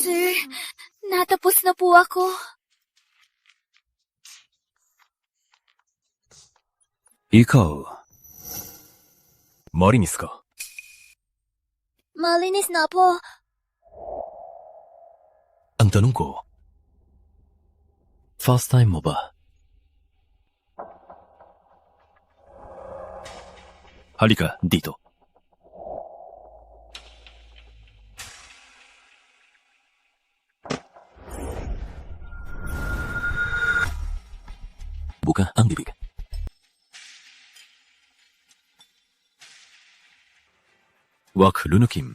Sir, natapos na po ako. Ikaw, malinis ka? Malinis na po. Ang tanong ko, first time mo ba? Halika dito. Buka ang bibig. Wag lunukim.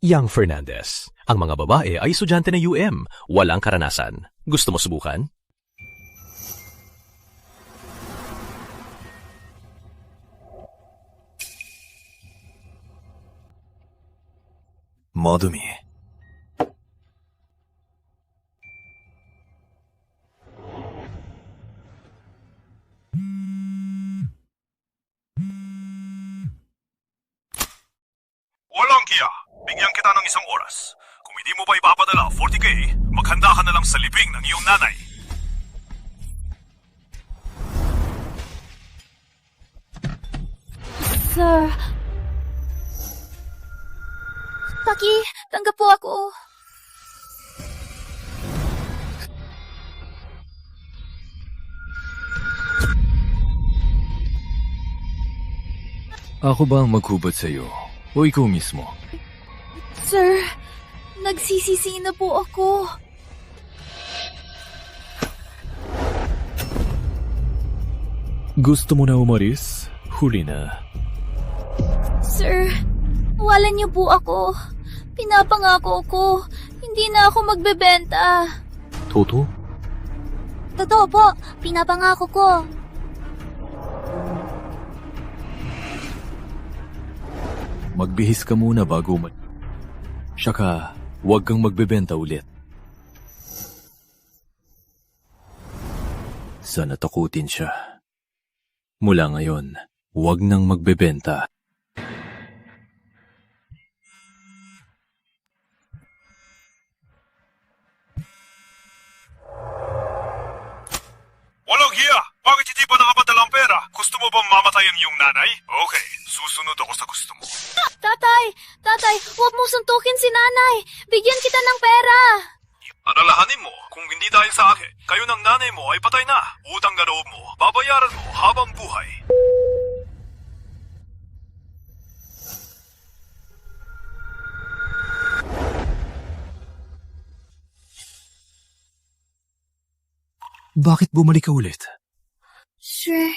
Young Fernandez, ang mga babae ay estudyante ng UM, walang karanasan. Gusto mo subukan? Madumi. Walang kiya. Bigyan kita ng isang oras. Kung hindi mo pa ipapadala 40K, maghanda ka na lang sa libing ng iyong nanay. Sir. Taki, tanggap po ako. Ako ba ang maghubad sa iyo? O ikaw mismo? Sir, nagsisisi na po ako. Gusto mo na umalis? Huli na. Sir, walan niyo po ako. Pinapangako ko, hindi na ako magbebenta. Toto? Totoo po, pinapangako ko. Magbihis ka muna bago Saka, huwag kang magbebenta ulit. Sana takutin siya. Mula ngayon, huwag nang magbebenta. Walang hiya! Bakit hindi pa nakapadala ang pera? Gusto mo bang mamatay ang iyong nanay? Okay, susunod ako sa gusto mo. Tatay, huwag mo suntukin si nanay. Bigyan kita ng pera. Alalahanin mo, kung hindi dahil sa akin, kayo ng nanay mo ay patay na. Utang na loob mo, babayaran mo habang buhay. Bakit bumalik ka ulit? Sir,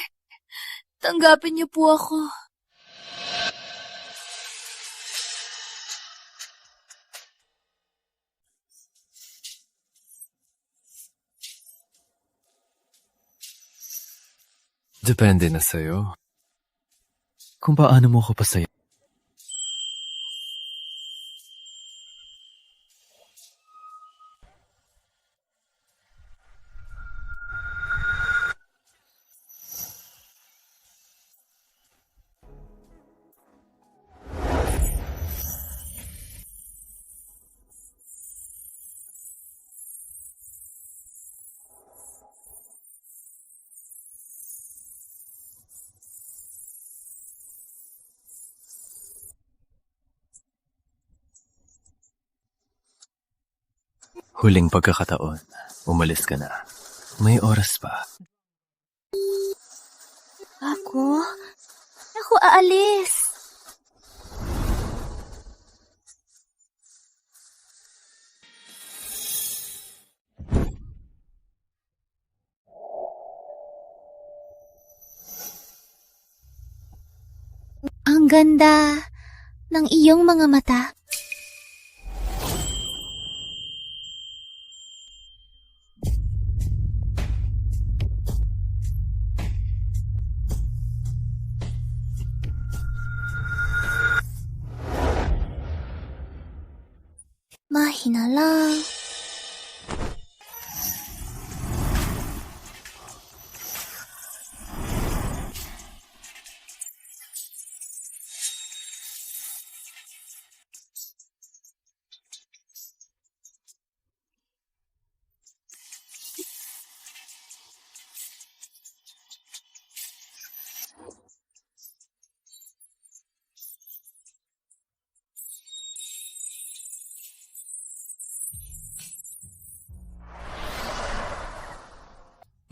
tanggapin niyo po ako. Depende na sa'yo. Kung paano mo ako pasaya. Huling pagkakataon, umalis ka na. May oras pa. Ako? Ako aalis. Ang ganda ng iyong mga mata. Mahina lang.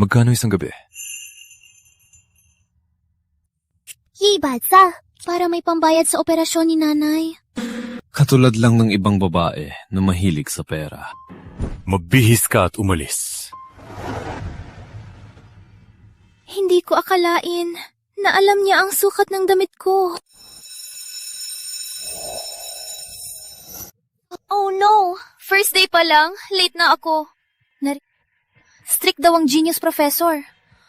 Magkano isang gabi? Hibatsa, para may pambayad sa operasyon ni nanay. Katulad lang ng ibang babae na mahilig sa pera. Mabihis ka at umalis. Hindi ko akalain na alam niya ang sukat ng damit ko. Oh no! First day pa lang, late na ako. Strict daw ang genius professor.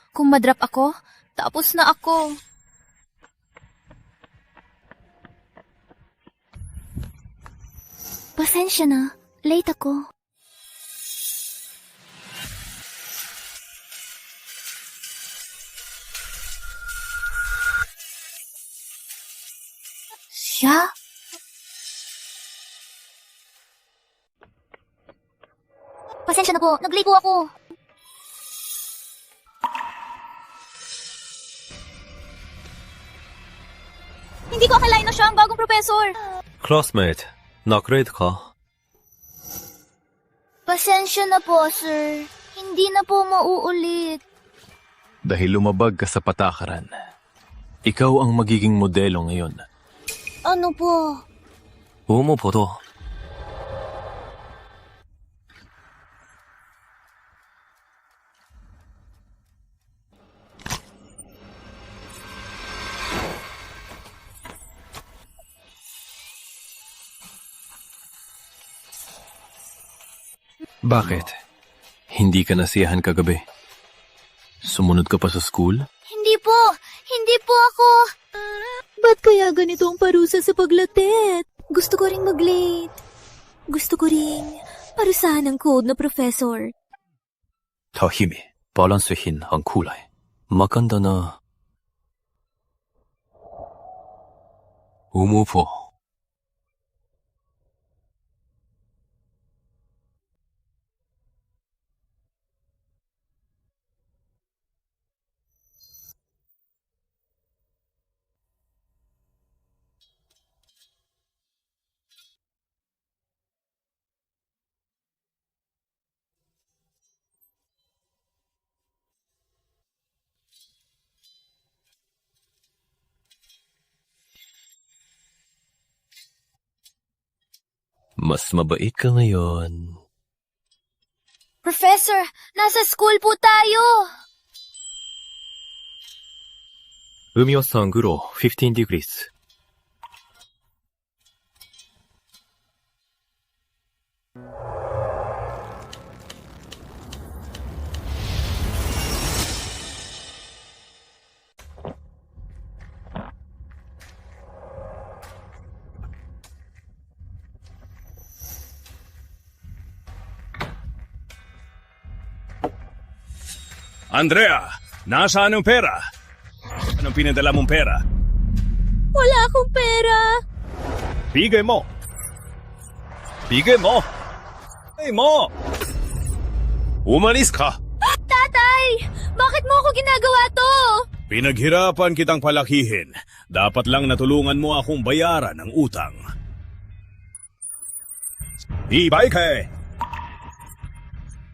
Kung madrop ako, tapos na ako. Pasensya na, late ako. Siya? Pasensya na po, nag-late po ako. Hindi ko akalain na siya ang bagong professor. Classmate, na-grade ka? Pasensya na po, sir. Hindi na po mauulit. Dahil lumabag ka sa patakaran, ikaw ang magiging modelo ngayon. Ano po? umu포도. Bakit? Hindi ka nasiyahan kagabi? Sumunod ka pa sa school? Hindi po! Hindi po ako! Ba't kaya ganito ang parusa sa paglatet? Gusto ko ring mag-late. Gusto ko ring parusahan ng code na professor. tahim히 밸런스hin ang kulay. Maganda na umupo. Mas mabait ka ngayon. Professor, nasa school po tayo! 음이어상 그로 15 degrees. Andrea, nasaan ang pera? Anong pinadala mong pera? Wala akong pera! Bigay mo! Bigay mo! Bigay mo! Umalis ka! Tatay! Bakit mo ako ginagawa to? Pinaghirapan kitang palakihin. Dapat lang natulungan mo akong bayaran ang utang. Ibaike!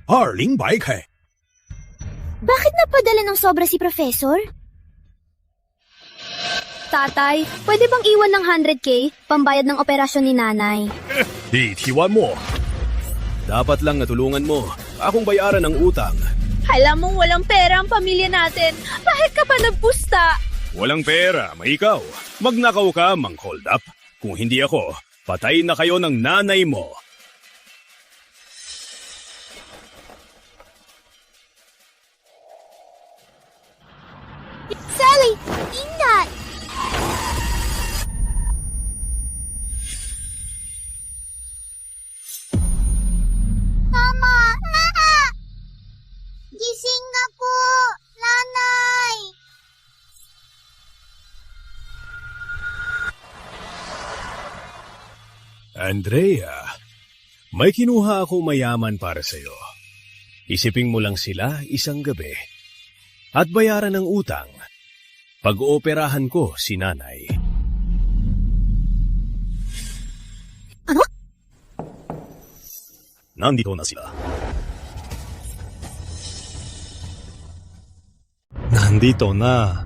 Arling Baike! Bakit napadala ng sobra si Professor? Tatay, pwede bang iwan ng 100K pambayad ng operasyon ni nanay? Itiwan mo! Dapat lang natulungan mo akong bayaran ang utang. Alam mong walang pera ang pamilya natin. Bakit ka pa nagpusta? Walang pera, may ikaw. Magnakaw ka, Mang Hold Up. Kung hindi ako, patay na kayo ng nanay mo. Sally! Ingat! Andrea, may kinuha akong mayaman para sa'yo. Isipin mo lang sila isang gabi. At bayaran ng utang. Pag-ooperahan ko si nanay. Ano? Nandito na sila. Nandito na.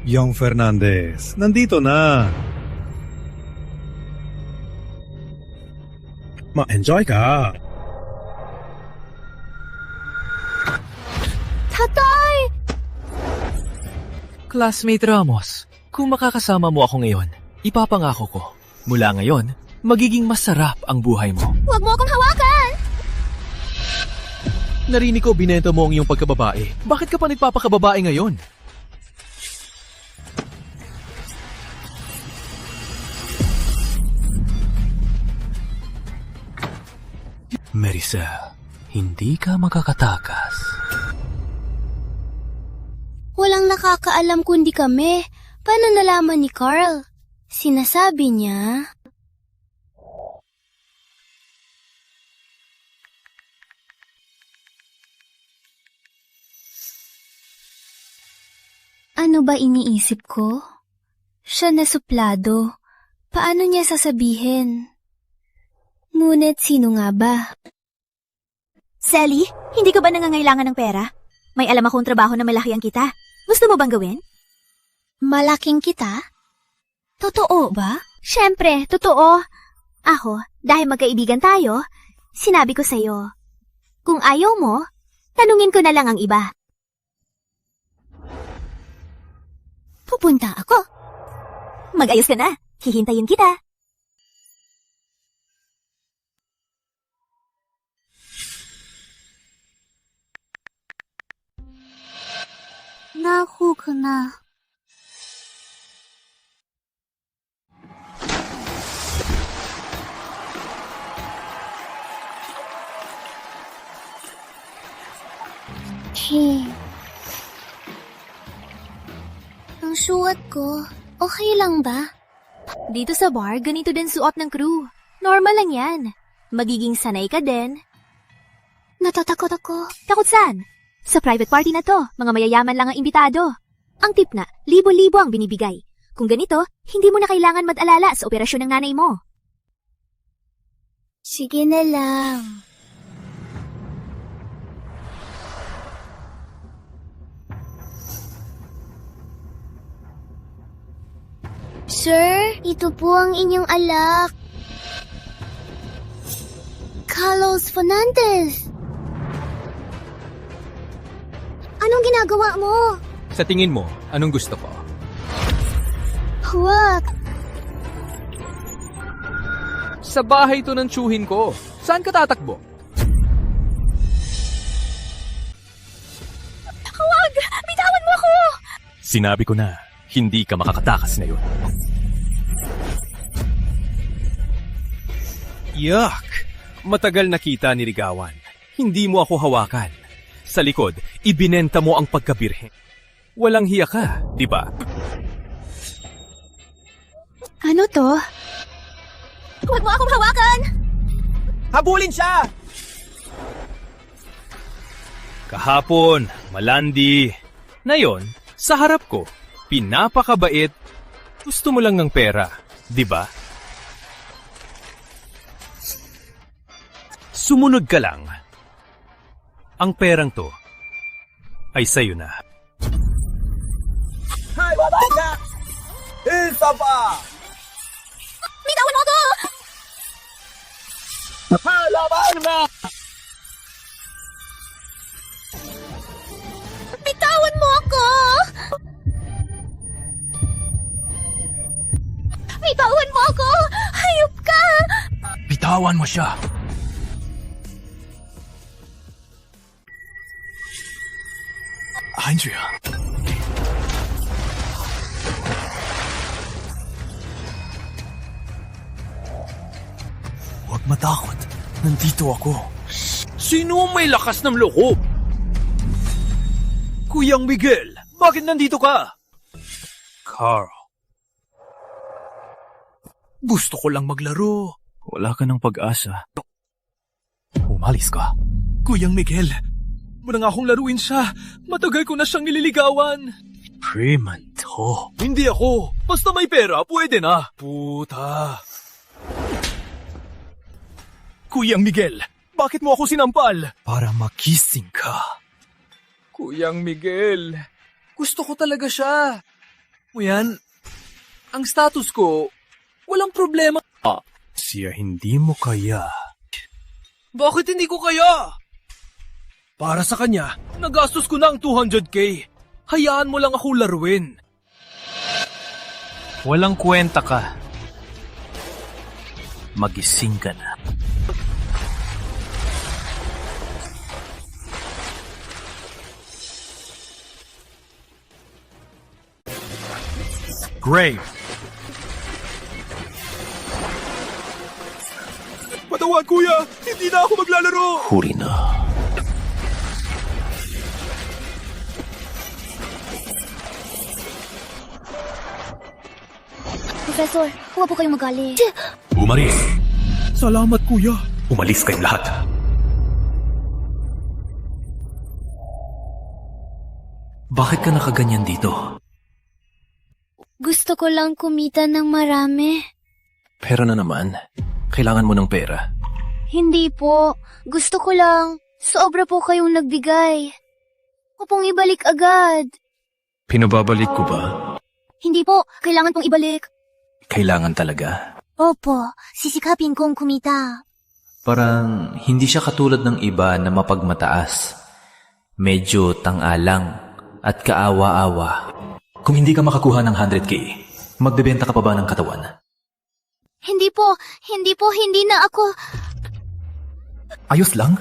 Young Fernandez, nandito na. Ma-enjoy ka. Tatay! Classmate Ramos, kung makakasama mo ako ngayon, ipapangako ko, mula ngayon, magiging masarap ang buhay mo. Huwag mo akong hawakan! Narinig ko binenta mo ang iyong pagkababae. Bakit ka pa nagpapakababae ngayon? Maricel, hindi ka makakatakas. Walang nakakaalam kundi kami. Paano nalaman ni Carl? Sinasabi niya... Ano ba iniisip ko? Siya na suplado. Paano niya sasabihin? Ngunit sino nga ba? Sally, hindi ka ba nangangailangan ng pera? May alam akong trabaho na malaki ang kita. Gusto mo bang gawin? Malaking kita? Totoo ba? Siyempre, totoo. Ako, dahil magkaibigan tayo, sinabi ko sa'yo. Kung ayaw mo, tanungin ko na lang ang iba. Pupunta ako. Mag-ayos ka na. Hihintayin kita. Naku ka na. Ang suot ko, okay lang ba? Dito sa bar, ganito din suot ng crew. Normal lang yan. Magiging sanay ka din. Natatakot ako. Takot saan? Sa private party na to, mga mayayaman lang ang imbitado. Ang tip nga, libo-libo ang binibigay. Kung ganito, hindi mo na kailangan mag-alala sa operasyon ng nanay mo. Sige na lang. Sir, ito po ang inyong alak. Carlos Fernandez. Anong ginagawa mo? Sa tingin mo, anong gusto ko? Huwag. Sa bahay to ng tsuhin ko. Saan ka tatakbo? Huwag! Bitawan mo ako! Sinabi ko na, hindi ka makakatakas ngayon. Yuck! Matagal na kita niligawan. Hindi mo ako hawakan. Sa likod, ibinenta mo ang pagkabirhen. Walang hiya ka, di ba? Ano to? Huwag mo akong hawakan! Habulin siya! Kahapon, malandi. Ngayon, sa harap ko, pinapakabait. Gusto mo lang ng pera, di ba? Sumunod ka lang. Ang perang to ay sa'yo na. Hay, babay ka! Isa pa! Bitawan mo ako! Laban mo! Bitawan mo ako! Bitawan mo ako! Hayop ka! Bitawan mo siya. Andrea. Huwag matakot. Nandito ako. Sino ang may lakas ng loob? Kuyang Miguel, bakit nandito ka? Carl, Gusto ko lang maglaro. Wala ka ng pag-asa. Umalis ka. Kuyang Miguel, muna nga akong laruin siya. Matagal ko na siyang nililigawan. Freeman to. Hindi ako. Basta may pera, pwede na. Puta. Kuyang Miguel, bakit mo ako sinampal? Para makising ka. Kuyang Miguel, gusto ko talaga siya. O yan, ang status ko, walang problema. Siya hindi mo kaya. Bakit hindi ko kaya? Para sa kanya, nagastos ko na ang 200k. Hayaan mo lang ako laruin. Walang kwenta ka. Magising ka na. Grave. Patawad, kuya! Hindi na ako maglalaro! Huli na. Professor, huwag po kayong magalit. Umalis. Salamat, kuya. Umalis kayong lahat. Bakit ka nakaganyan dito? Gusto ko lang kumita ng marami. Pera na naman. Kailangan mo ng pera. Hindi po. Gusto ko lang. Sobra po kayong nagbigay. Huwag pong ibalik agad. Pinababalik ko ba? Hindi po. Kailangan pong ibalik. Kailangan talaga. Opo. Sisikapin kong kumita. Parang hindi siya katulad ng iba na mapagmataas. Medyo tang-alang at kaawa-awa. Kung hindi ka makakuha ng 100k, magbebenta ka pa ba ng katawan? Hindi po. Hindi na ako. Ayos lang?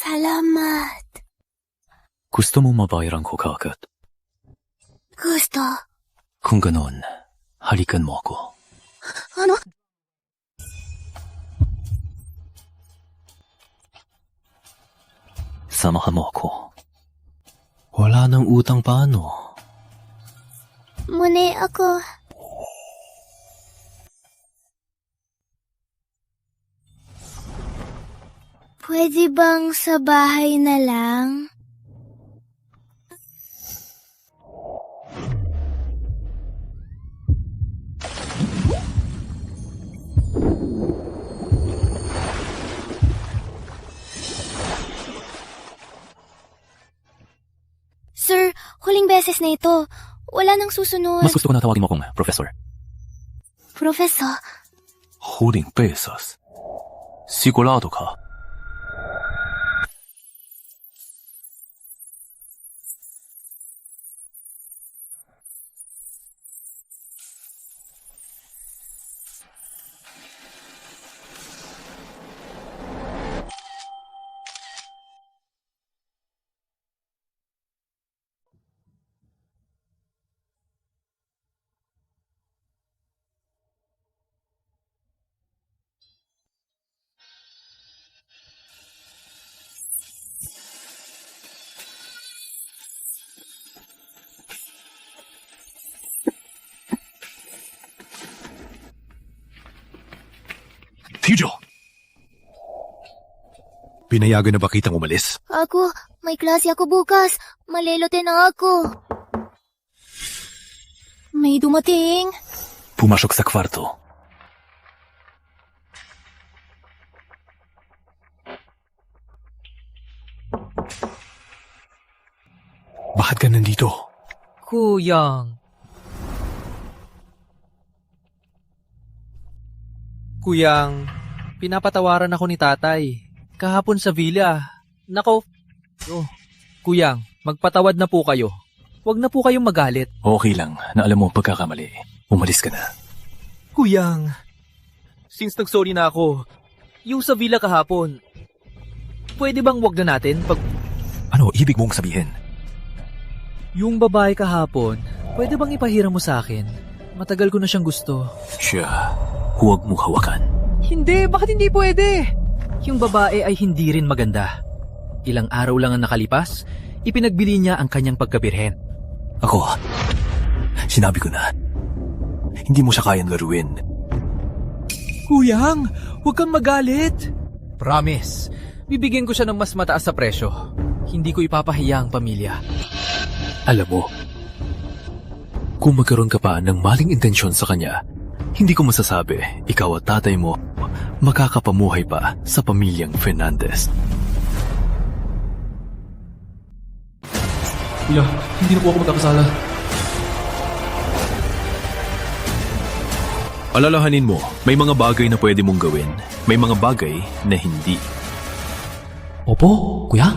Salamat. Gusto mo mabayaran ko kagad? Gusto. Kung ganon, halikan mo ako. Ano? Samahan mo ako. Wala nang utang paano. Muna ako. Pwede bang sa bahay na lang? Sir, huling beses na ito. Wala nang susunod. Mas gusto ko na tawagin mo akong professor. Professor, Huling beses. Sigurado ka? Tijo! Pinayagan na ba kitang umalis? ako, may klase ako bukas. Malelote na ako. May dumating. Pumasok sa kwarto. Bakit ka nandito? Kuyang. Kuyang, pinapatawaran ako ni tatay. Kahapon sa villa. Nako. Kuyang, magpatawad na po kayo. Huwag na po kayong magalit. Okay lang, na alam mo pagkakamali. Umalis ka na. Kuyang, since nag-sorry na ako, yung sa villa kahapon, pwede bang wag na natin pag... Ano ibig mong sabihin? Yung babae kahapon, pwede bang ipahiram mo sa akin? Matagal ko na siyang gusto. Siya, huwag mong hawakan. Hindi, bakit hindi pwede? Yung babae ay hindi rin maganda. Ilang araw lang ang nakalipas, ipinagbili niya ang kanyang pagkabirhen. Ako, sinabi ko na, hindi mo siya kayang laruin. Kuyang, huwag kang magalit. Promise, bibigyan ko siya ng mas mataas sa presyo. Hindi ko ipapahiya ang pamilya. Alam mo, kung magkaroon ka pa ng maling intensyon sa kanya, hindi ko masasabi, ikaw at tatay mo, makakapamuhay pa sa pamilyang Fernandez. Kuya, hindi na po ako magkakasala. Alalahanin mo, may mga bagay na pwede mong gawin, may mga bagay na hindi. Opo, kuya?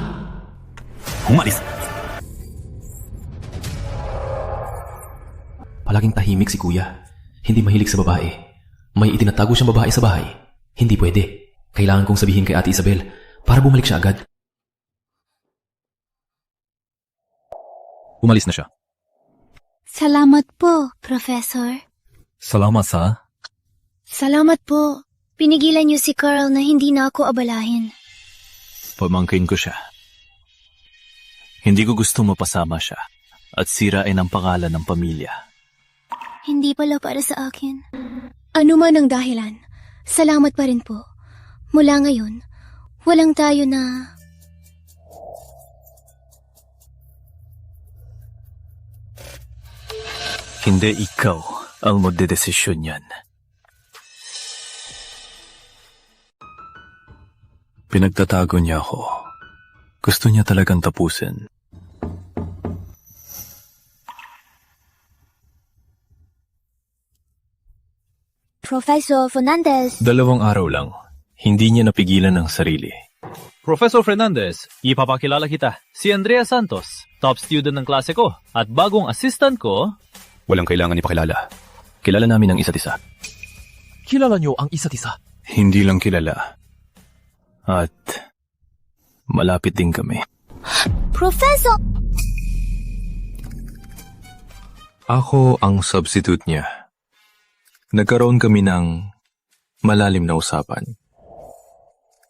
Umalis! Palaging tahimik si kuya. Hindi mahilig sa babae. May itinatago siyang babae sa bahay. Hindi pwede. Kailangan kong sabihin kay Ate Isabel para bumalik siya agad. Umalis na siya. Salamat po, Professor. Salamat sa... Salamat po. Pinigilan niyo si Carl na hindi na ako abalahin. Pamangkin ko siya. Hindi ko gusto mapasama siya at sirain ang pangalan ng pamilya. Hindi pala para sa akin. Ano man ang dahilan, salamat pa rin po. Mula ngayon, walang tayo na... Hindi ikaw ang magdedesisyon yan. Pinagtatago niya ako. Gusto niya talagang tapusin. Professor Fernandez. 2 araw lang. Hindi niya napigilan ang sarili. Professor Fernandez, ipapakilala kita. Si Andrea Santos, top student ng klase ko, at bagong assistant ko... Walang kailangan ipakilala. Kilala namin ang isa't isa. Kilala niyo ang isa't isa. Hindi lang kilala. At malapit din kami. Professor! Ako ang substitute niya. Nagkaroon kami ng malalim na usapan.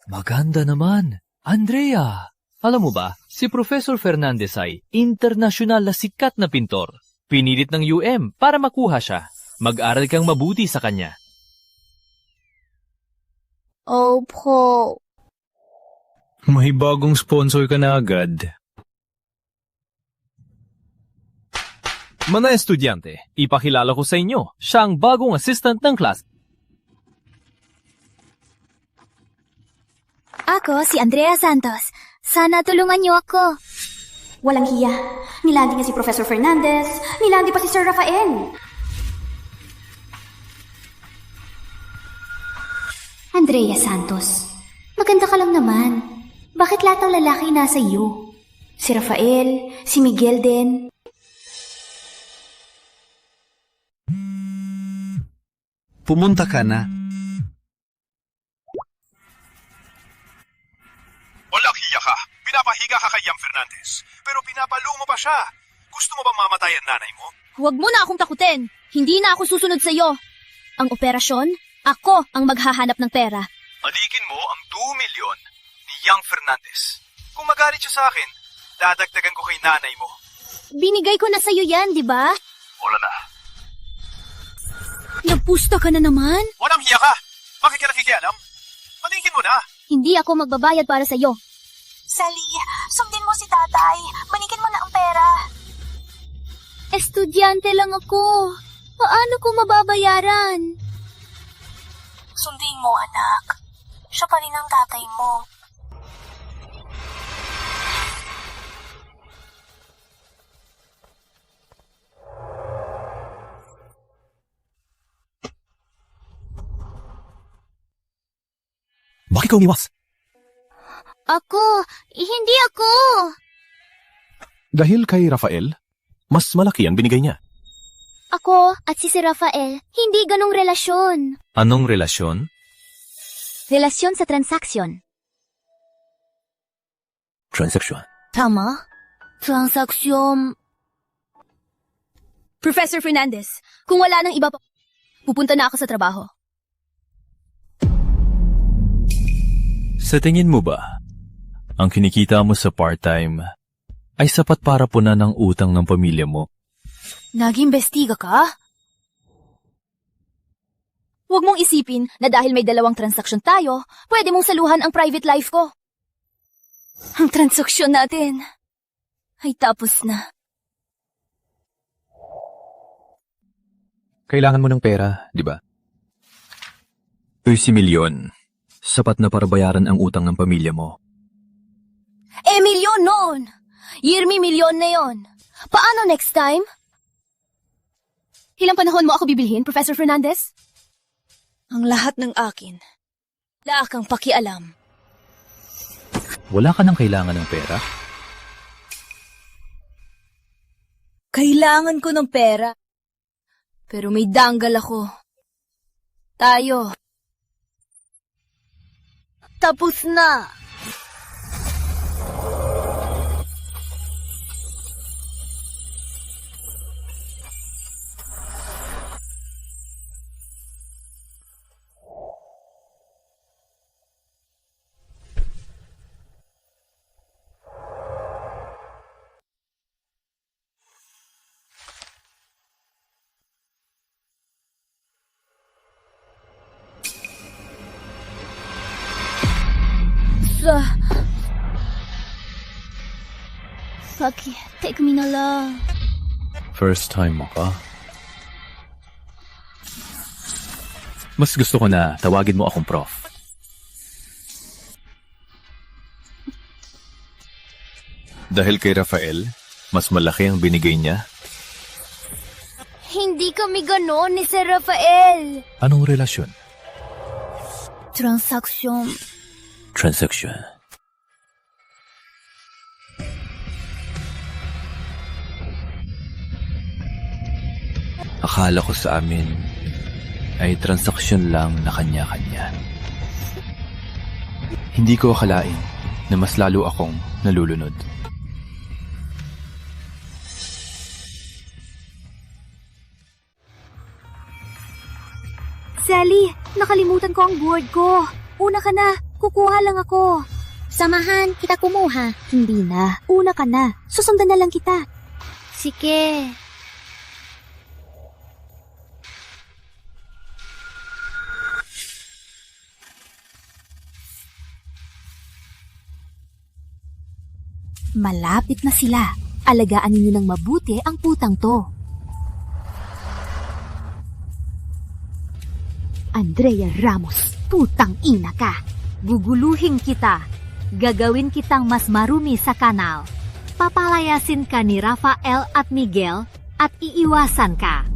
Maganda naman. Andrea, alam mo ba, si Professor Fernandez ay internasyonal na sikat na pintor. Pinilit ng UM para makuha siya. Mag-aral kang mabuti sa kanya. Opo. May bagong sponsor ka na agad. Mga estudyante, ipakilala ko sa inyo, siya ang bagong assistant ng class. Ako si Andrea Santos. Sana tulungan niyo ako. Walang hiya. Nilandi niya si Professor Fernandez. Nilandi pa si Sir Rafael. Andrea Santos, maganda ka lang naman. Bakit lahat ng lalaki nasa iyo? Si Rafael, si Miguel din. Pumunta ka na. Walang hiya ka. Pinapahiga ka kay Yang Fernandez. Pero pinapalo mo pa siya. Gusto mo bang mamatay ang nanay mo? Huwag mo na akong takutin. Hindi na ako susunod sa iyo. Ang operasyon, ako ang maghahanap ng pera. Alikin mo ang 2 milyon ni Yang Fernandez. Kung magalit siya sa akin, dadagdagan ko kay nanay mo. Binigay ko na sa iyo yan, di ba? Wala na. Nagpusta ka na naman? Walang hiya ka. Bakit ka nakikialam? Patingin mo na. Hindi ako magbabayad para sa iyo. Sally, sundin mo si tatay. Balikin mo na ang pera. Estudyante lang ako. Paano ko mababayaran? Sundin mo, anak. Siya pa rin ang tatay mo. Bakit ka umiwas? Hindi ako. Dahil kay Rafael, mas malaki ang binigay niya. Ako at si Rafael, hindi ganong relasyon. Anong relasyon? Relasyon sa transaksyon. Transaksyon. Tama? Transaksyon. Professor Fernandez, kung wala nang iba pa, pupunta na ako sa trabaho. Sa tingin mo ba, ang kinikita mo sa part-time ay sapat para punan ng utang ng pamilya mo? Nag-imbestiga ka? Huwag mong isipin na dahil may 2 transaksyon tayo, pwede mong saluhan ang private life ko. Ang transaksyon natin ay tapos na. Kailangan mo ng pera, di ba? 30 milyon. Sapat na para bayaran ang utang ng pamilya mo. Milyon noon! Yearly milyon na yon. Paano next time? Ilang panahon mo ako bibilhin, Professor Fernandez? Ang lahat ng akin. Wala kang pakialam. Wala ka nang kailangan ng pera? Kailangan ko ng pera. Pero may danggal ako. Tayo. Tapos na. Paki, take me na lang. First time mo ka? Mas gusto ko na tawagin mo akong prof. Dahil kay Rafael, mas malaki ang binigay niya? Hindi kami ganon ni Sir Rafael. Anong relasyon? Transaksyon. Transaction. Akala ko sa amin ay transaksyon lang na kanya-kanya. Hindi ko akalain na mas lalo akong nalulunod. Sally, nakalimutan ko ang board ko. Una ka na, kukuha lang ako. Samahan, kita kumuha. Hindi na, una ka na. Susundan na lang kita. Sige. Malapit na sila. Alagaan ninyo ng mabuti ang putang to. Andrea Ramos, putang ina ka. Guguluhin kita. Gagawin kitang mas marumi sa kanal. Papalayasin ka ni Rafael at Miguel at iiwasan ka.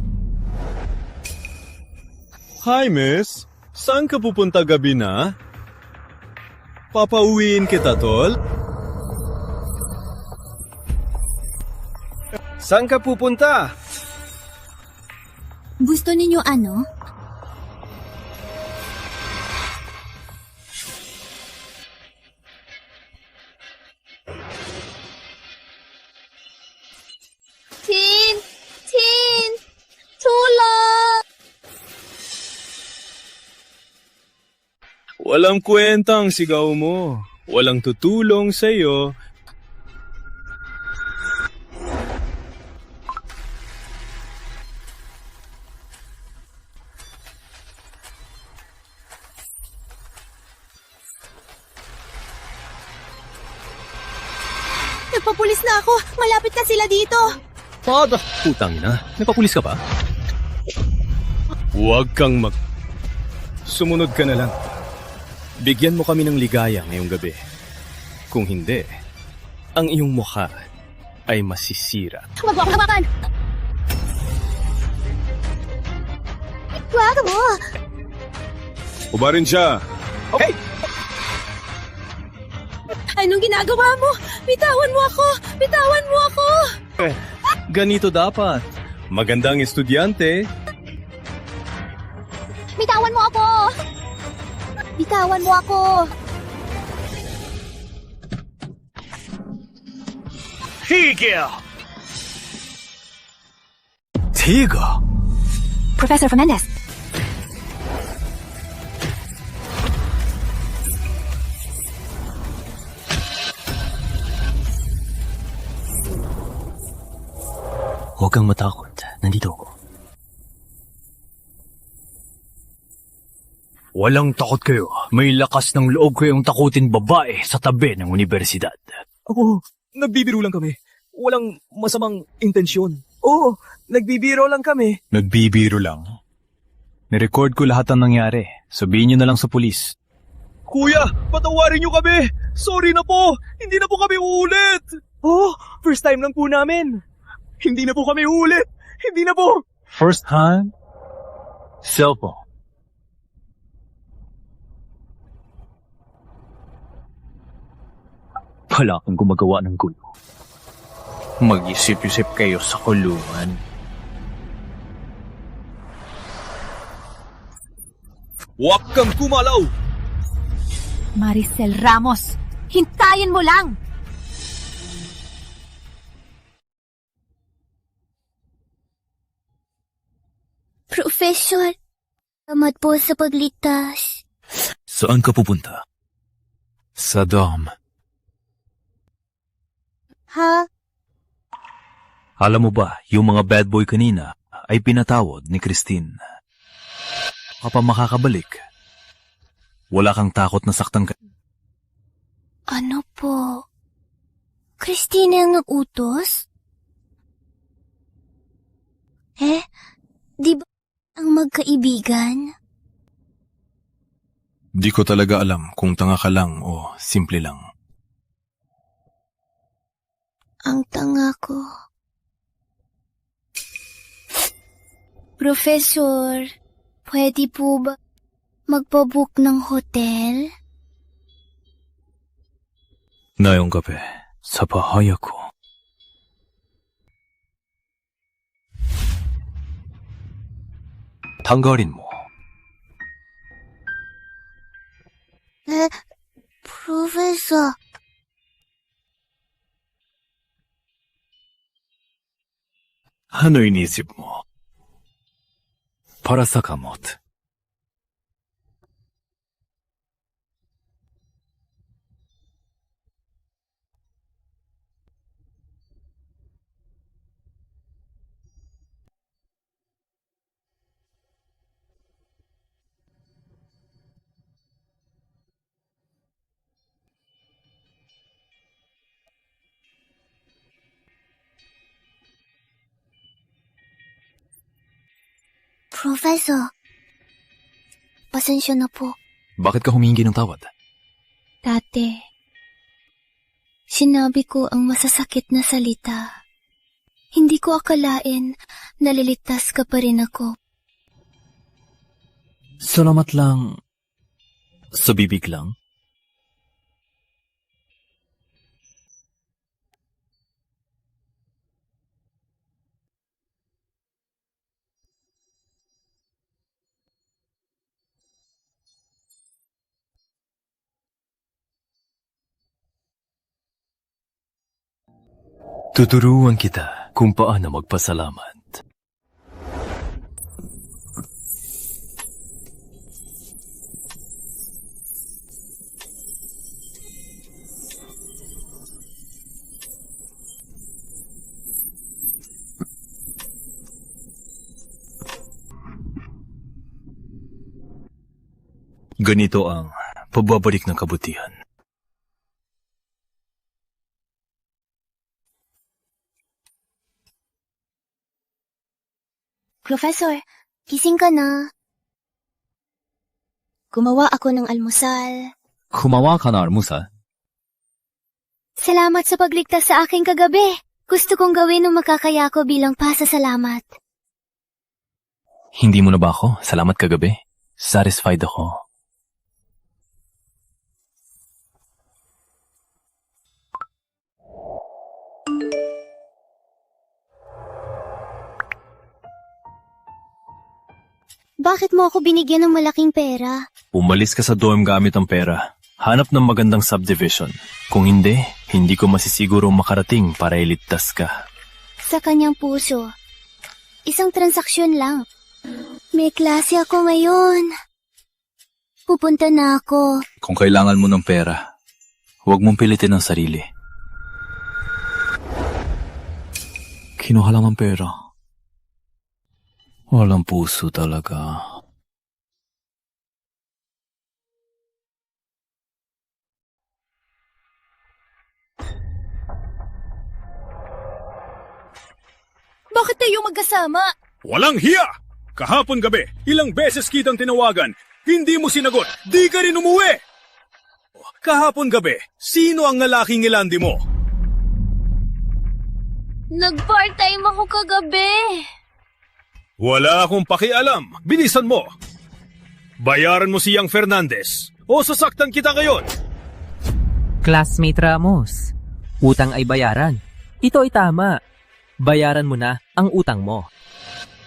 Hi, miss. Saan ka pupunta gabi na? Papauwiin kita, tol? Saan ka pupunta? Gusto ninyo ano? Tin! Tulong! Walang kwentang sigaw mo. Walang tutulong sa'yo. Nagpapulis na ako! Malapit na sila dito! Pada, putang ina. Nagpapulis ka ba? Huwag kang Sumunod ka na lang. Bigyan mo kami ng ligaya ngayong gabi. Kung hindi, ang iyong mukha ay masisira. Huwag mo akong hawakan! Huwag mo! Ubarin siya! Okay! Anong ginagawa mo? Bitawan mo ako! Bitawan mo ako! Ganito dapat. Magandang estudyante. Bitawan mo ako! Bitawan mo ako! Higil! Higa! Professor Fernandez. Huwag kang matakot. Nandito ako. Walang takot kayo. May lakas ng loob kayong takutin babae sa tabi ng universidad. Ako, nagbibiro lang kami. Walang masamang intensyon. Oo, nagbibiro lang kami. Nagbibiro lang. Nirecord ko lahat ng nangyari. Sabihin nyo na lang sa pulis. Kuya, patawarin niyo kami! Sorry na po! Hindi na po kami uulit! Oh, first time lang po namin. Hindi na po kami uulit! Hindi na po! First time? Cellphone. Wala kang gumagawa ng gulo. Mag-isip-isip kayo sa kulungan. Huwag kang kumalaw! Maricel Ramos, hintayin mo lang! Professor, salamat po sa pagligtas. Saan ka pupunta? Sa dam. Ha? Alam mo ba, yung mga bad boy kanina ay pinatawad ni Christine. Kapag makakabalik, wala kang takot na saktan ka. Ano po? Christine ang nag-utos? Di ba ang magkaibigan? Di ko talaga alam kung tanga ka lang o simple lang. Ang tanga ko. Professor, pwede po ba magpabook ng hotel? Ngayong gabi, sa bahay ako. Tanggalin mo. Professor. Ano inisip mo? Para sa kamot. Professor, pasensya na po. Bakit ka humingi ng tawad? Dati, sinabi ko ang masasakit na salita. Hindi ko akalain naliligtas ka pa rin ako. Salamat lang. Sa bibig lang? Tuturuan kita kung paano magpasalamat. Ganito ang pagbabalik ng kabutihan. Professor, gising ka na. Gumawa ako ng almusal. Kumawa ka na almusal? Salamat sa pagligtas sa aking kagabi. Gusto kong gawin ng makakaya ko bilang pasasalamat. Hindi mo na ba ako? Salamat kagabi. Satisfied ako. Bakit mo ako binigyan ng malaking pera? Umalis ka sa dorm gamit ang pera. Hanap ng magandang subdivision. Kung hindi, hindi ko masisiguro makarating para iligtas ka. Sa kanyang puso. Isang transaksyon lang. May klase ako ngayon. Pupunta na ako. Kung kailangan mo ng pera, huwag mong pilitin ang sarili. Kinuha lang ang pera. Walang puso talaga. Bakit tayo magkasama? Walang hiya! Kahapon gabi, ilang beses kitang tinawagan. Hindi mo sinagot. Di ka rin umuwi! Kahapon gabi, sino ang lalaking ilandi mo? Nag-part-time ako kagabi. Wala akong pakialam. Bilisan mo. Bayaran mo si Yang Fernandez o sasaktan kita ngayon. Classmate Ramos, utang ay bayaran. Ito ay tama. Bayaran mo na ang utang mo.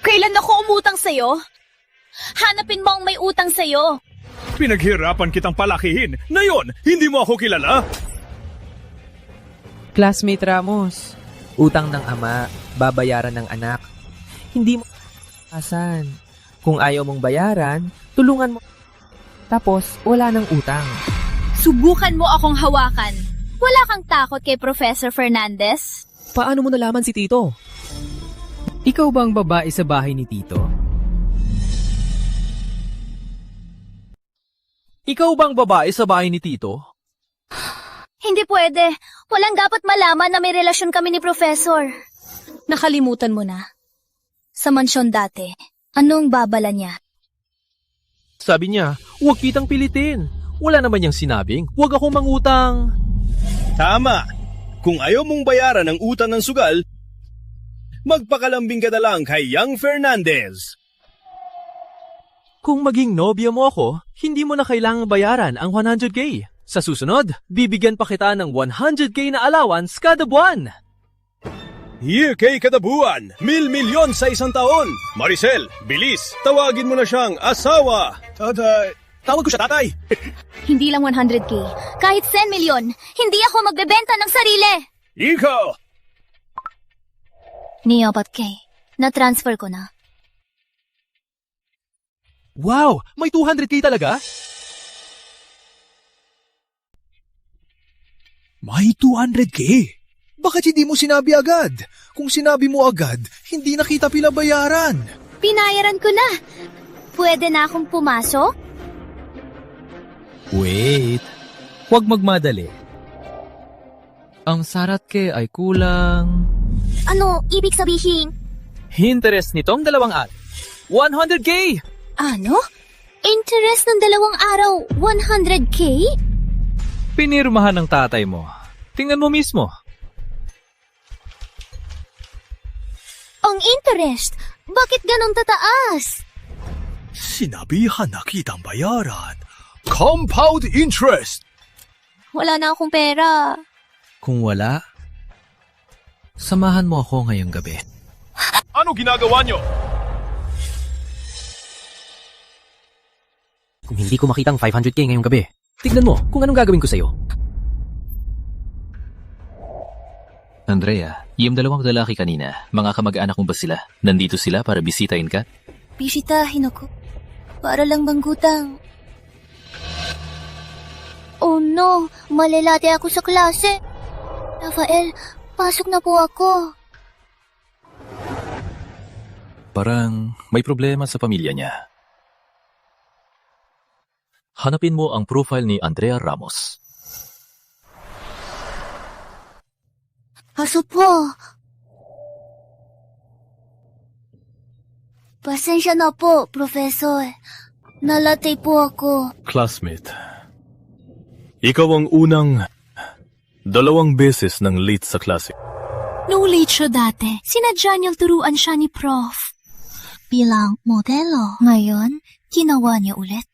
Kailan ako umutang sa'yo? Hanapin mo ang may utang sa'yo. Pinaghirapan kitang palakihin. Ngayon, hindi mo ako kilala? Classmate Ramos, utang ng ama, babayaran ng anak. Hindi mo asan. Kung ayaw mong bayaran, tulungan mo. Tapos, wala ng utang. Subukan mo akong hawakan. Wala kang takot kay Professor Fernandez? Paano mo nalaman si Tito? Ikaw ba ang babae sa bahay ni Tito? Ikaw bang babae sa bahay ni Tito? Hindi pwede. Walang dapat malaman na may relasyon kami ni Professor. Nakalimutan mo na. Sa mansyon dati, anong babala niya? Sabi niya, huwag kitang pilitin. Wala naman niyang sinabing, huwag akong mangutang. Tama. Kung ayaw mong bayaran ang utang ng sugal, magpakalambing ka na lang kay Yang Fernandez. Kung maging nobya mo ako, hindi mo na kailangang bayaran ang 100K. Sa susunod, bibigyan pa kita ng 100K na allowance kada buwan. Year kay kada buwan, milyon sa isang taon. Maricel, bilis, tawagin mo na siyang asawa. Tatay. Tawag ko siya tatay. Hindi lang 100K. Kahit 10 milyon, hindi ako magbebenta ng sarili. Ikaw! Ni 4K. Na-transfer ko na. Wow! May 200K talaga? May 200K? Bakit hindi mo sinabi agad? Kung sinabi mo agad, hindi na kita pinabayaran. Pinayaran ko na. Pwede na akong pumasok? Wait, huwag magmadali. Ang saratke ay kulang... Ano ibig sabihin? Interest nitong 2 araw. 100K! Ano? Interest ng 2 araw, 100K? Pinirmahan ng tatay mo. Tingnan mo mismo. Ang interest? Bakit ganun tataas? Sinabihan na kitang bayaran. Compound interest! Wala na akong pera. Kung wala, samahan mo ako ngayong gabi. Ano ginagawa niyo? Kung hindi ko makita ang 500K ngayong gabi, tignan mo kung anong gagawin ko sa'yo. Andrea, yung 2 lalaki kanina, mga kamag-anak mo ba sila? Nandito sila para bisitahin ka? Bisitahin ako. Para lang banggutang. Oh no, malilate ako sa klase. Rafael, pasok na po ako. Parang may problema sa pamilya niya. Hanapin mo ang profile ni Andrea Ramos. Aso po. Pasensya na po, Professor. Nalatay po ako. Classmate, ikaw ang unang 2 beses ng late sa klase. Nung late siya dati, sinadya niyang turuan siya ni Prof. Bilang modelo. Ngayon, ginawa niya ulit.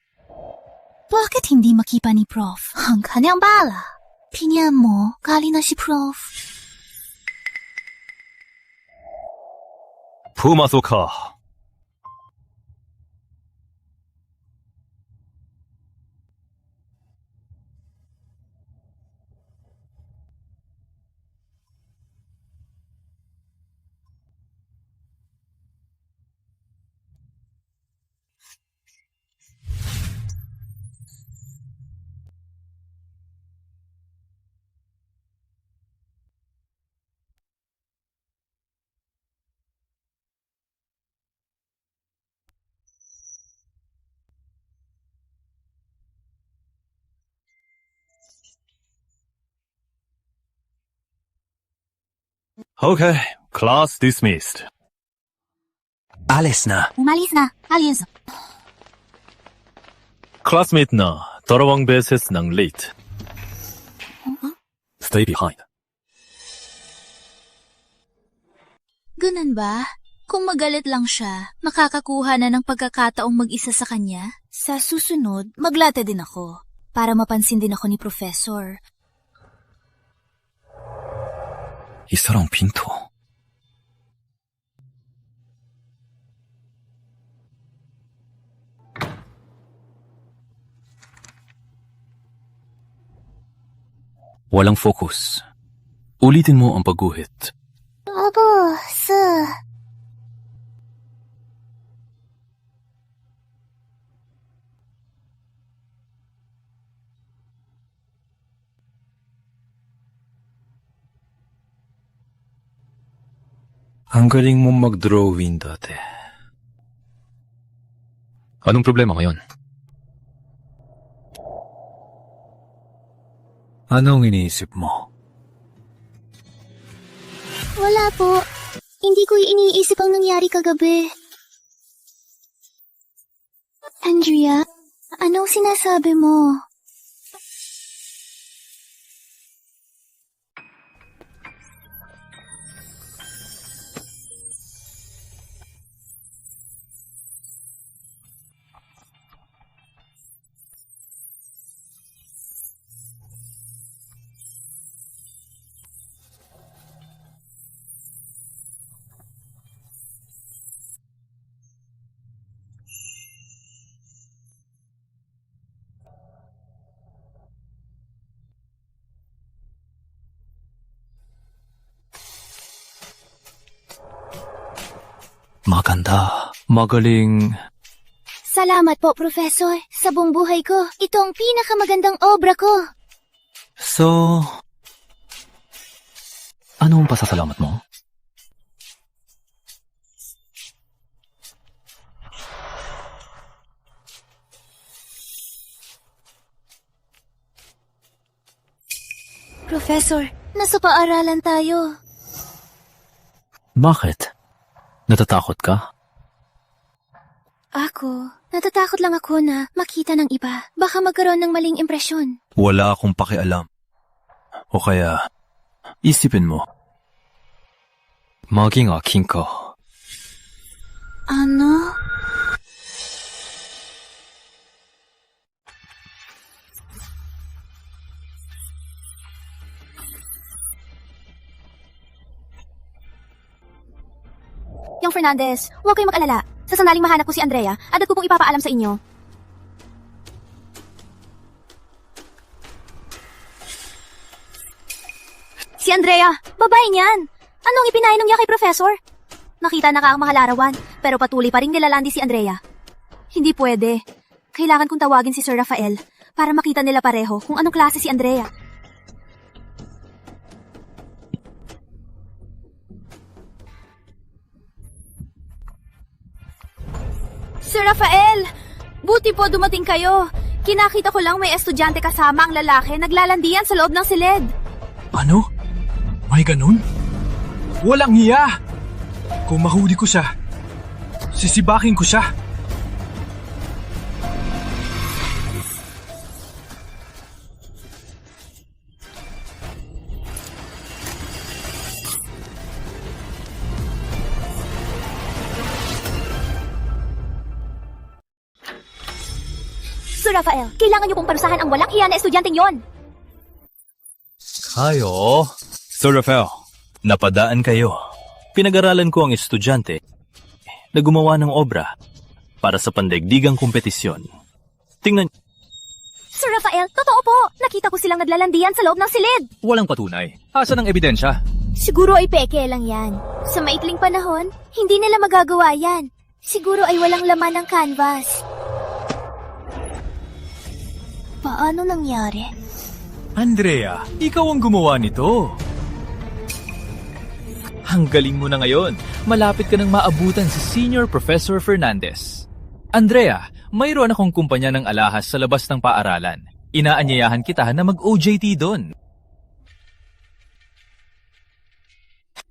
Bakit hindi makipa ni Prof? Ang kanyang bala. Tingnan mo, galing na si Prof. Pumasok ka. Okay, class dismissed. Alis na. Umalis na. Alis. Classmate na, 2 beses ng late. Stay behind. Ganun ba? Kung magalit lang siya, makakakuha na ng pagkakataong mag-isa sa kanya? Sa susunod, maglate din ako. Para mapansin din ako ni Professor. 이 사람 빈토. Walang focus. Ulitin mo ang pagguhit. Opo, sir. Ang galing mo mag-drawing dati. Anong problema ngayon? Anong iniisip mo? Wala po. Hindi ko iniisip ang nangyari kagabi. Andrea, anong sinasabi mo? Maganda. Magaling. Salamat po, Professor. Sa buong buhay ko, ito ang pinakamagandang obra ko. So, ano ang pasasalamat mo? Professor, nasa paaralan tayo. Bakit? Natatakot ka? Ako, natatakot lang ako na makita ng iba. Baka magkaroon ng maling impresyon. Wala akong pakialam. O kaya, isipin mo. Maging akin ka. Ano? Yung Fernandez, huwag kayong mag-alala. Sa sandaling mahanap ko si Andrea, agad ko pong ipapaalam sa inyo. Si Andrea, babae niyan. Anong ipinainom niya kay Professor? Nakita na ka ang mga larawan, pero patuloy pa rin nilalandi si Andrea. Hindi pwede. Kailangan kong tawagin si Sir Rafael para makita nila pareho kung anong klase si Andrea. Sir Rafael! Buti po dumating kayo. Kinakita ko lang may estudyante kasama ang lalaki naglalandian sa loob ng silid. Ano? May ganun? Walang hiya! Kung mahuli ko siya, sisibakin ko siya. Sir Rafael, kailangan niyo pong parusahan ang walang hiya na estudyanteng yon. Kayo? Sir Rafael, napadaan kayo. Pinag-aralan ko ang estudyante na gumawa ng obra para sa pandaigdigang kompetisyon. Tingnan. Sir Rafael, totoo po. Nakita ko silang naglalandian sa loob ng silid. Walang patunay. Asan ang ebidensya? Siguro ay peke lang yan. Sa maikling panahon, hindi nila magagawa yan. Siguro ay walang laman ng canvas. Paano nangyari? Andrea, ikaw ang gumawa nito. Ang galing mo na ngayon. Malapit ka nang maabutan si Senior Professor Fernandez. Andrea, mayroon akong kumpanya ng alahas sa labas ng paaralan. Inaanyayahan kita na mag-OJT doon.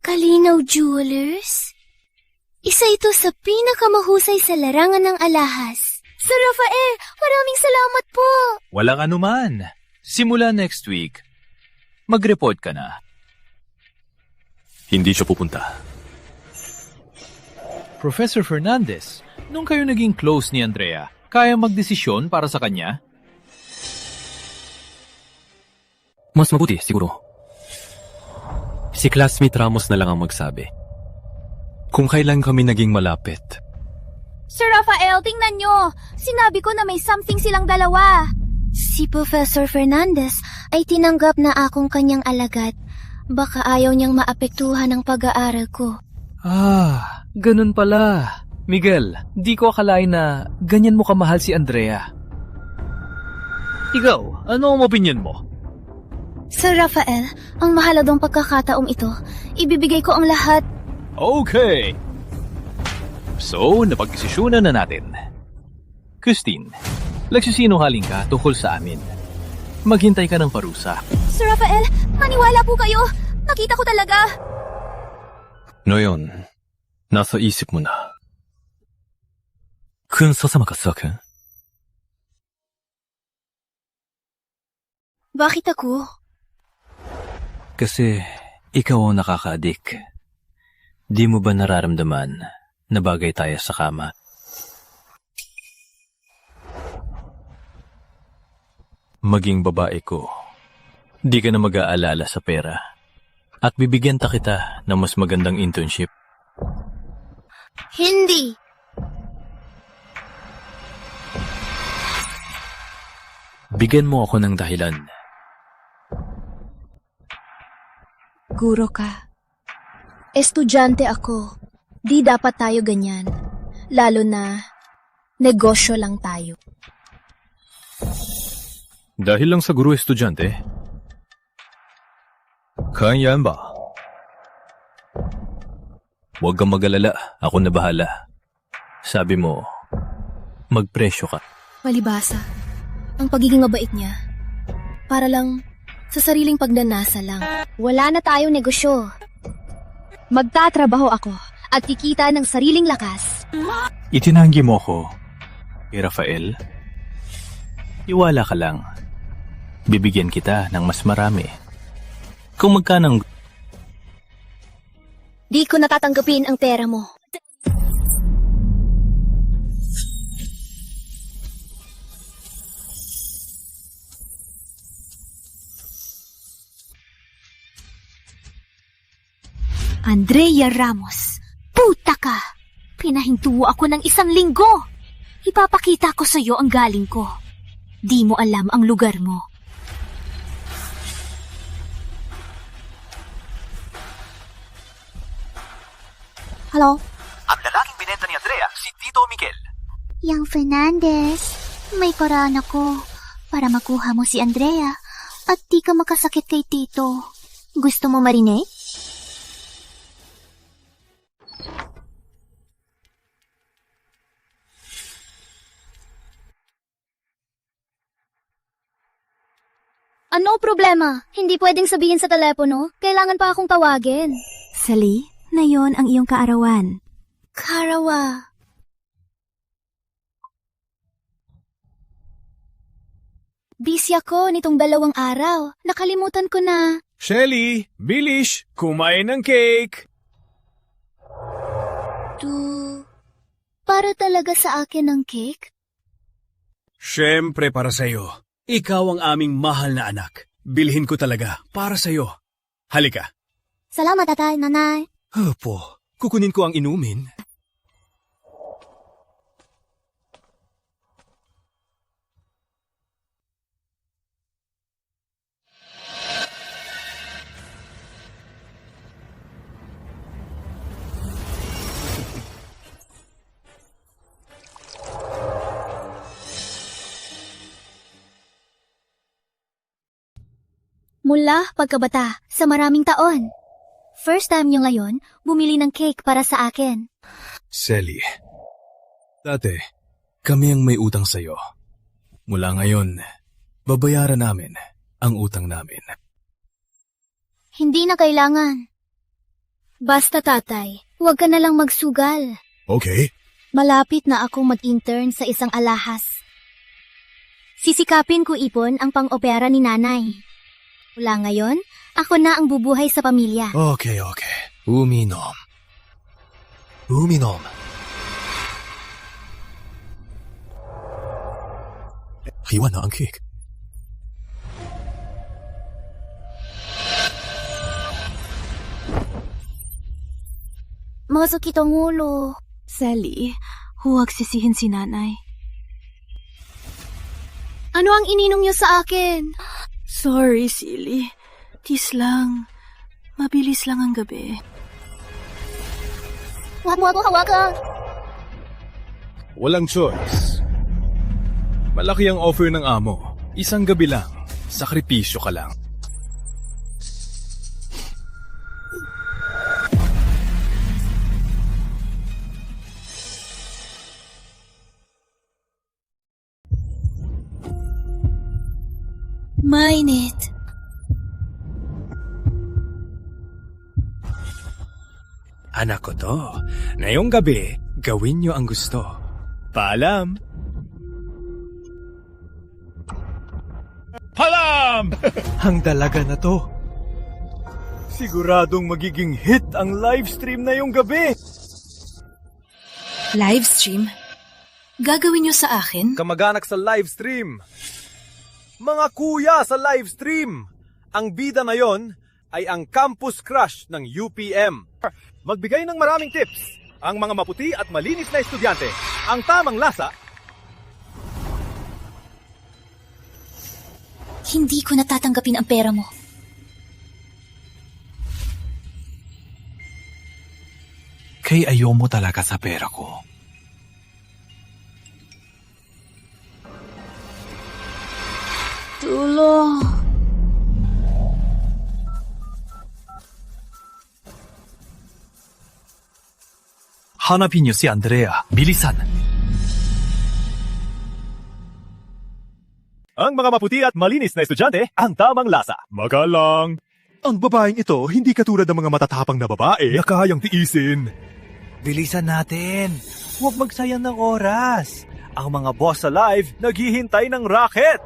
Kalinaw Jewelers? Isa ito sa pinakamahusay sa larangan ng alahas. Sir Rafael, maraming salamat po! Walang anuman. Simula next week, mag-report ka na. Hindi siya pupunta. Professor Fernandez, nung kayo naging close ni Andrea, kaya magdesisyon para sa kanya? Mas mabuti, siguro. Si classmate Ramos na lang ang magsabi. Kung kailan kami naging malapit. Sir Rafael, tingnan nyo! Sinabi ko na may something silang dalawa. Si Professor Fernandez ay tinanggap na akong kanyang alagad. Baka ayaw niyang maapektuhan ang pag-aaral ko. Ah, ganun pala. Miguel, di ko akalain na ganyan mo kamahal si Andrea. Ikaw, ano ang opinion mo? Sir Rafael, ang mahalagang pagkakataong ito, ibibigay ko ang lahat. Okay. So, napag-desisyonan na natin. Christine, nagsisinungaling ka tungkol sa amin. Maghintay ka ng parusa. Sir Rafael, maniwala po kayo. Nakita ko talaga. Ngayon, nasa isip mo na. Kung sasama ka sa akin? Bakit ako? Kasi ikaw ang nakaka-addict. Di mo ba nararamdaman na bagay tayo sa kama? Maging babae ko, di ka na mag-aalala sa pera. At bibigyan kita ng mas magandang internship. Hindi. Bigyan mo ako ng dahilan. Guro ka. Estudyante ako. Di dapat tayo ganyan. Lalo na negosyo lang tayo. Dahil lang sa guro estudyante? Kaya ba? Huwag kang mag-alala. Ako na bahala. Sabi mo, magpresyo ka. Malibasa. Ang pagiging mabait niya. Para lang sa sariling pagnanasa lang. Wala na tayong negosyo. Magtatrabaho ako at kikita ng sariling lakas. Itinanggi mo ko, Rafael. Iwala ka lang. Bibigyan kita ng mas marami. Kung magkanang... Di ko natatanggapin ang pera mo. Andrea Ramos, puta ka! Pinahinto ako ng 1 linggo. Ipapakita ko sa iyo ang galing ko. Di mo alam ang lugar mo. Hello? Ang lalaking binenta ni Andrea, si Tito Miguel. Yang Fernandez, may paraan ako para makuha mo si Andrea at di ka makasakit kay Tito. Gusto mo marinig? Ano problema? Hindi pwedeng sabihin sa telepono? Kailangan pa akong tawagin. Sally, na yon ang iyong kaarawan. Karawa. Busy ako nitong 2 araw. Nakalimutan ko na. Shelly, Bilish, kumain ng cake! Para talaga sa akin ang cake? Siyempre para sa'yo. Ikaw ang aming mahal na anak. Bilhin ko talaga para sa'yo. Halika. Salamat, tatay, nanay. Opo, kukunin ko ang inumin. Mula pagkabata, sa maraming taon. First time niyo ngayon, bumili ng cake para sa akin. Sally, dati, kami ang may utang sa'yo. Mula ngayon, babayaran namin ang utang namin. Hindi na kailangan. Basta tatay, huwag ka na lang magsugal. Okay. Malapit na akong mag-intern sa isang alahas. Sisikapin ko ipon ang pang-opera ni nanay. Mula ngayon, ako na ang bubuhay sa pamilya. Okay. Uminom. Hiwa na ang cake. Masakit ang ulo. Sally, huwag sisihin si nanay. Ano ang ininom niyo sa akin? Sorry, silly. Tis lang. Mabilis lang ang gabi. Huwag mo ako hawakan. Walang choice. Malaki ang offer ng amo. Isang gabi lang. Sakripisyo ka lang. Mainit. Anak ko to, ngayong gabi, gawin niyo ang gusto. Paalam! Halam! Ang dalaga na to. Siguradong magiging hit ang livestream na yung gabi. Livestream? Gagawin niyo sa akin? Kamag-anak sa livestream. Mga kuya sa livestream. Ang bida na yon ay ang campus crush ng UPM. Magbigay ng maraming tips. Ang mga maputi at malinis na estudyante. Ang tamang lasa. Hindi ko natatanggapin ang pera mo. Kay ayaw mo talaga sa pera ko. Tulong. Hanapin niyo si Andrea. Bilisan. Ang mga maputi at malinis na estudyante, ang tamang lasa. Magalang. Ang babaeng ito, hindi katulad ng mga matatapang na babae na kayang tiisin. Bilisan natin. Huwag magsayang ng oras. Ang mga boss sa live, naghihintay ng racket.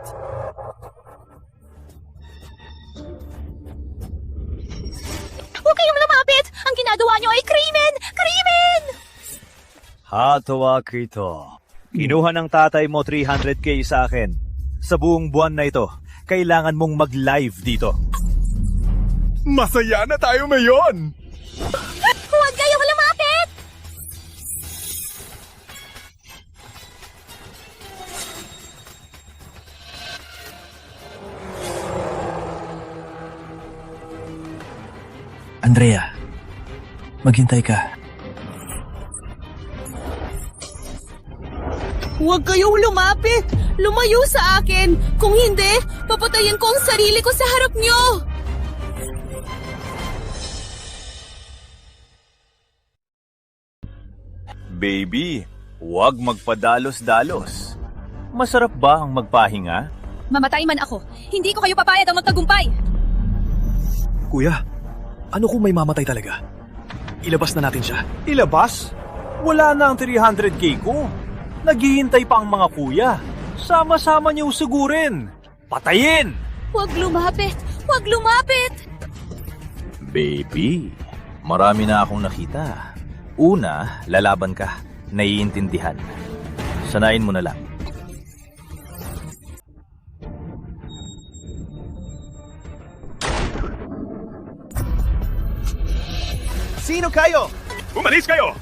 Huwag kayong lumapit! Ang ginagawa niyo ay krimen! Krimen! Hatawa kito. Kinuha ng tatay mo 300k sa akin. Sa buong buwan na ito, kailangan mong mag-live dito. Masaya na tayo ngayon! Huwag kayong lumapit! Andrea, maghintay ka. Huwag kayong lumapit! Lumayo sa akin! Kung hindi, papatayin ko ang sarili ko sa harap niyo! Baby, huwag magpadalos-dalos. Masarap ba ang magpahinga? Mamatay man ako, hindi ko kayo papayag ang magtagumpay! Kuya, ano kung may mamatay talaga? Ilabas na natin siya. Ilabas? Wala na ang 300k ko. Naghihintay pa ang mga kuya. Sama-sama niyo sugurin. Patayin! Huwag lumapit! Huwag lumapit! Baby, marami na akong nakita. Una, lalaban ka. Naiintindihan. Sanayin mo na lang. Sino kayo? Umalis kayo!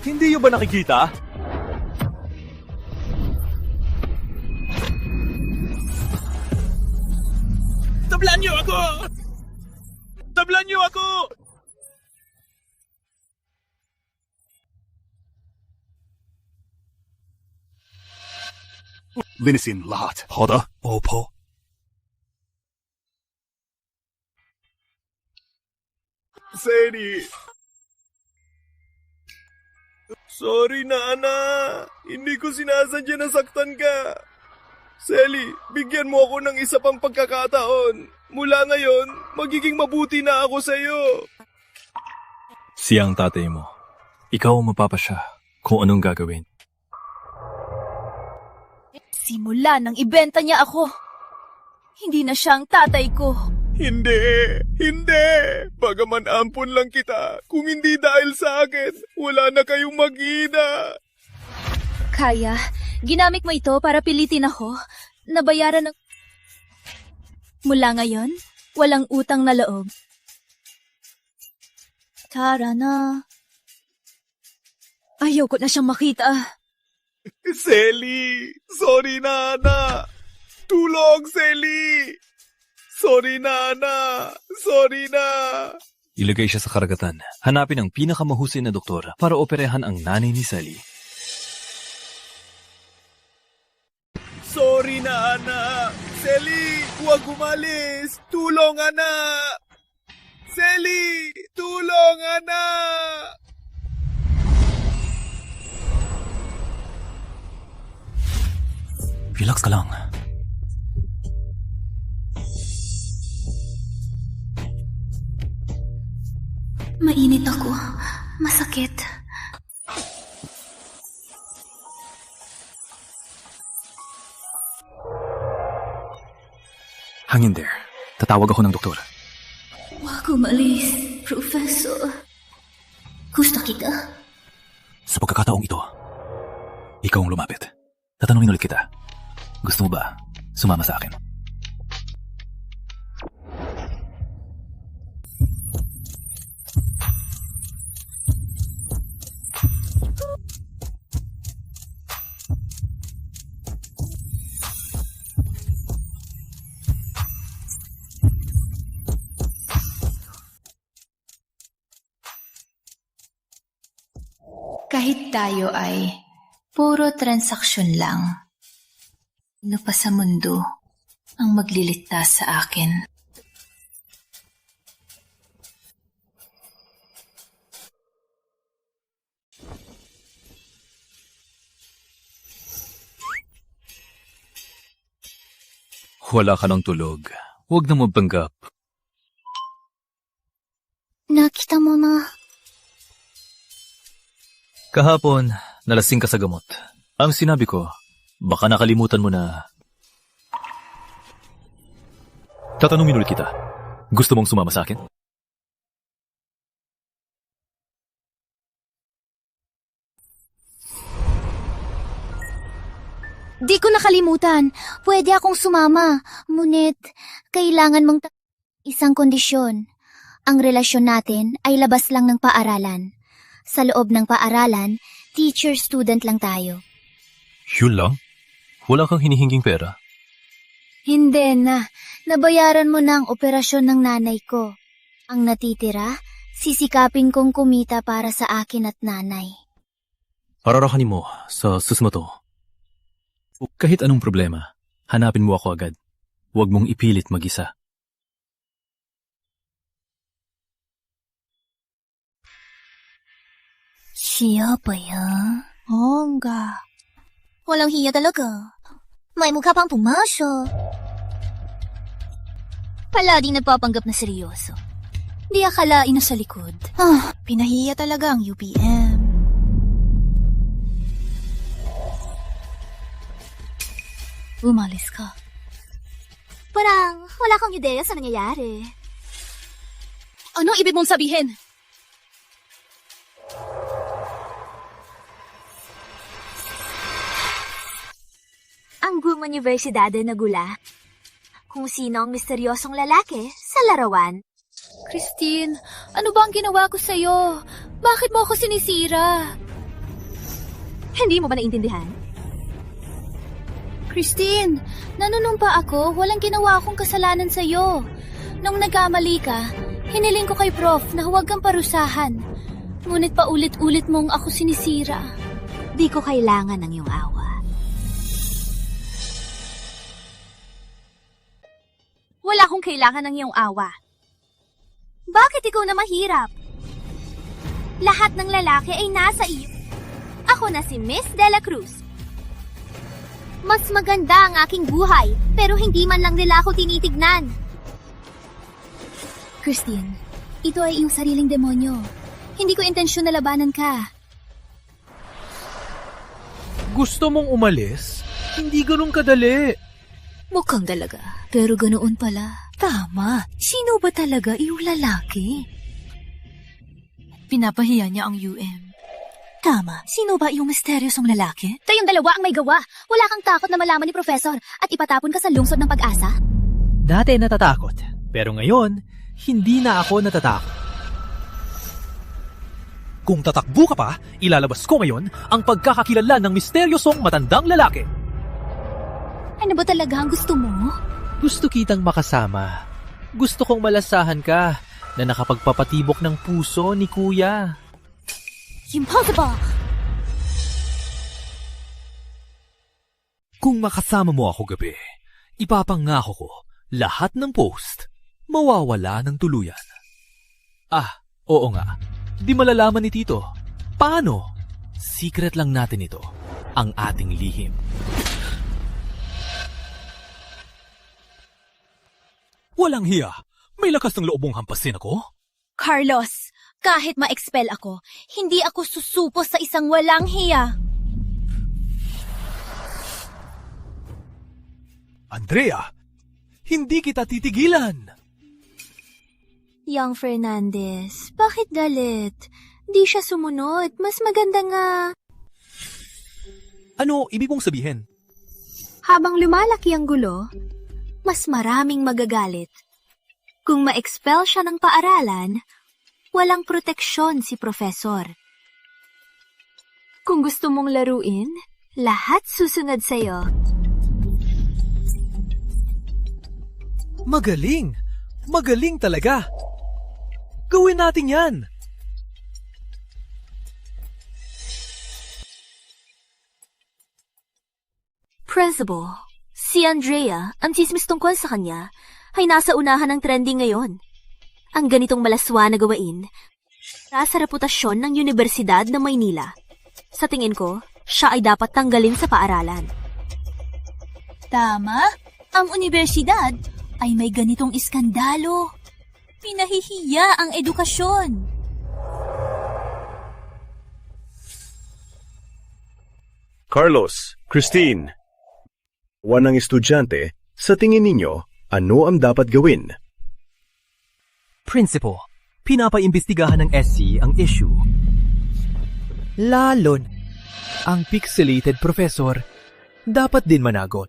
Hindi niyo ba nakikita? Tablan niyo ako! Tablan niyo ako! Linisin lahat. Hoda? Opo. Sadie! Sorry, Nana. Hindi ko sinasadya na saktan ka. Sally, bigyan mo ako ng isa pang pagkakataon. Mula ngayon, magiging mabuti na ako sa'yo. Siya ang tatay mo. Ikaw ang mapapasya kung anong gagawin. Simula nang ibenta niya ako. Hindi na siya ang tatay ko. Hindi! Hindi! Bagaman ampon lang kita, kung hindi dahil sa akin, wala na kayong mag-ina. Kaya, ginamit mo ito para pilitin ako na bayaran ng... Mula ngayon, walang utang na loob. Tara na. Ayaw ko na siyang makita. Selly! Sorry, Nana! Tulong, Selly! Sorry, Nana! Sorry na! Ilagay siya sa karagatan. Hanapin ang pinakamahusay na doktor para operahan ang nanay ni Sally. Sorry na, Ana! Selly! Huwag umalis! Tulong, Ana! Selly! Tulong, Ana! Relax ka lang. Mainit ako. Masakit. Hang in there. Tatawag ako ng doktor. Huwag umalis, Professor. Gusto kita? Sa pagkakataong ito, ikaw ang lumapit. Tatanungin ulit kita. Gusto mo ba sumama sa akin? Kahit tayo ay puro transaksyon lang, sino pa sa mundo ang magliligtas sa akin? Wala ka ng tulog. Huwag na magpanggap. Nakita mo, Ma. Kahapon, nalasing ka sa gamot. Ang sinabi ko, baka nakalimutan mo na... Tatanungin ulit kita. Gusto mong sumama sa akin? Di ko nakalimutan. Pwede akong sumama. Ngunit, kailangan mong isang kondisyon. Ang relasyon natin ay labas lang ng paaralan. Sa loob ng paaralan, teacher-student lang tayo. Yun lang? Wala kang hinihinging pera? Hindi na. Nabayaran mo na ang operasyon ng nanay ko. Ang natitira, sisikapin kong kumita para sa akin at nanay. Pararakanin mo sa susmato. Kahit anong problema, hanapin mo ako agad. Huwag mong ipilit mag-isa. Hiya ba yan? Hongga. Walang hiya talaga. May mukha pang pumasok. Palaging nagpapanggap na seryoso. Di akalain na sa likod. Pinahiya talaga ang UPM. Umalis ka. Parang wala kang ideya sa nangyayari. Anong ibig mong sabihin? Ang buong universidade nagula kung sino ang misteryosong lalaki sa larawan. Christine, ano ba ang ginawa ko sa'yo? Bakit mo ako sinisira? Hindi mo ba naintindihan? Christine, nanunumpa ako. Walang ginawa akong kasalanan sa'yo. Nung nagkamali ka, hiniling ko kay Prof na huwag kang parusahan. Ngunit paulit-ulit mong ako sinisira. Di ko kailangan ng iyong awa. Wala akong kailangan ng iyong awa. Bakit ikaw na mahirap? Lahat ng lalaki ay nasa iyo. Ako na si Miss Dela Cruz. Mas maganda ang aking buhay, pero hindi man lang nila ako tinitignan. Christine, ito ay iyong sariling demonyo. Hindi ko intensyon na labanan ka. Gusto mong umalis? Hindi ganun kadali. Mukhang dalaga, pero ganoon pala. Tama, sino ba talaga yung lalaki? Pinapahiya niya ang Tama, sino ba yung misteryosong lalaki? Kayong dalawa ang may gawa. Wala kang takot na malaman ni Professor at ipatapon ka sa lungsod ng pag-asa? Dati natatakot, pero ngayon, hindi na ako natatakot. Kung tatakbo ka pa, ilalabas ko ngayon ang pagkakakilala ng misteryosong matandang lalaki. Ano ba talaga ang gusto mo? Gusto kitang makasama. Gusto kong malasahan ka na nakapagpapatibok ng puso ni Kuya. Impossible! Kung makasama mo ako gabi, ipapangako ko lahat ng post mawawala ng tuluyan. Oo nga. Di malalaman ni Tito. Paano? Secret lang natin ito. Ang ating lihim. Walang hiya. May lakas ng loob mong hampasin ako? Carlos, kahit ma-expel ako, hindi ako susupo sa isang walang hiya. Andrea, hindi kita titigilan. Young Fernandez, bakit galit? Di siya sumunod. Mas maganda nga. Ano ibig mong sabihin? Habang lumalaki ang gulo, mas maraming magagalit. Kung ma-expel siya ng paaralan, walang proteksyon si Professor. Kung gusto mong laruin, lahat susunod sa'yo. Magaling! Magaling talaga! Gawin natin yan! Principal, si Andrea, ang chismis tungkol sa kanya, ay nasa unahan ng trending ngayon. Ang ganitong malaswa na gawain, sa reputasyon ng Universidad ng Maynila. Sa tingin ko, siya ay dapat tanggalin sa paaralan. Tama, ang universidad ay may ganitong iskandalo. Pinahihiya ang edukasyon. Carlos, Christine, ng estudyante, sa tingin ninyo, ano ang dapat gawin? Principal, pinapaimbestigahan ng SC ang issue. Lalon, ang pixelated professor, dapat din managot.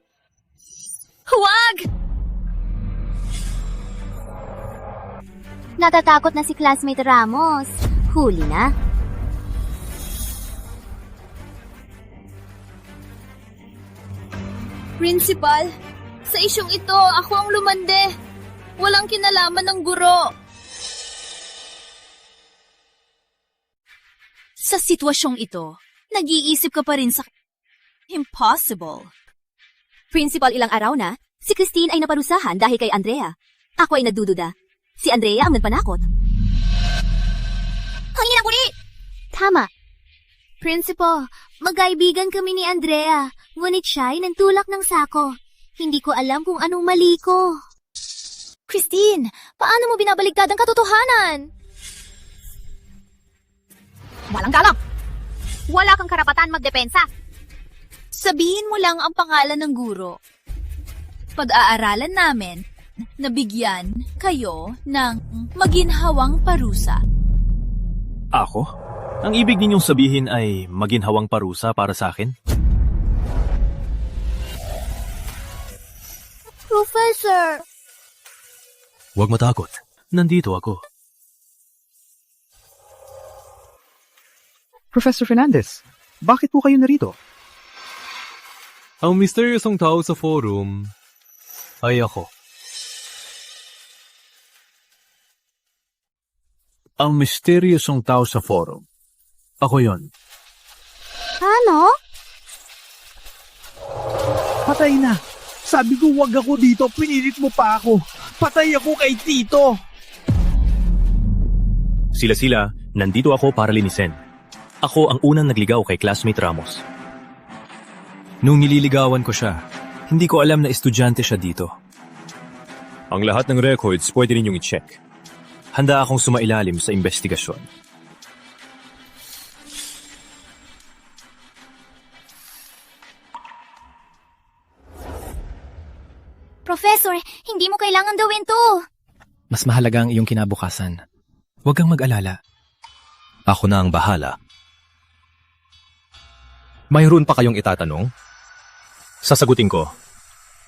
Huwag! Natatakot na si classmate Ramos. Huli na. Principal, sa isyong ito, ako ang lumande. Walang kinalaman ng guro. Sa sitwasyong ito, nag-iisip ka pa rin sa... Impossible. Principal, ilang araw na, si Christine ay naparusahan dahil kay Andrea. Ako ay nagdududa. Si Andrea ang nagpanakot. Ang ina kuli! Tama. Principal, magkaibigan kami ni Andrea, ngunit siya ay nagtulak ng sako. Hindi ko alam kung anong mali ko. Christine, paano mo binabaligtad ang katotohanan? Walang galang! Wala kang karapatan magdepensa. Sabihin mo lang ang pangalan ng guro. Pag-aaralan namin, nabigyan kayo ng maginhawang parusa. Ako? Ang ibig ninyong sabihin ay maginhawang parusa para sa akin? Professor! Huwag matakot. Nandito ako. Professor Fernandez, bakit po kayo narito? Ang misteryosong tao sa forum ay ako. Ang misteryosong tao sa forum. Ako yon. Ano? Patay na. Sabi ko wag ako dito, pinilit mo pa ako. Patay ako kay Tito. Sila, nandito ako para linisin. Ako ang unang nagligaw kay classmate Ramos. Nung nililigawan ko siya, hindi ko alam na estudyante siya dito. Ang lahat ng records pwede ninyong i-check. Handa akong sumailalim sa investigasyon. Professor, hindi mo kailangan gawin to. Mas mahalaga ang iyong kinabukasan. Huwag kang mag-alala. Ako na ang bahala. Mayroon pa kayong itatanong? Sasagutin ko.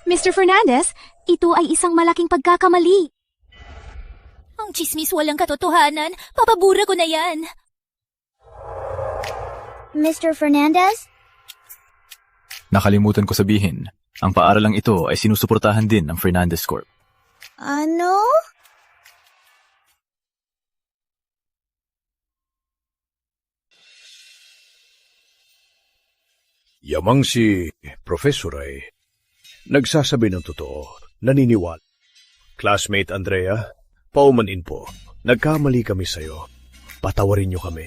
Mr. Fernandez, ito ay isang malaking pagkakamali. Ang chismis walang katotohanan. Papabura ko na yan. Mr. Fernandez? Nakalimutan ko sabihin, ang paaralang ito ay sinusuportahan din ng Fernandez Corp. Ano? Yamang si Professor ay nagsasabi ng totoo, naniniwala. Classmate Andrea, paumanin po. Nagkamali kami sa'yo. Patawarin niyo kami.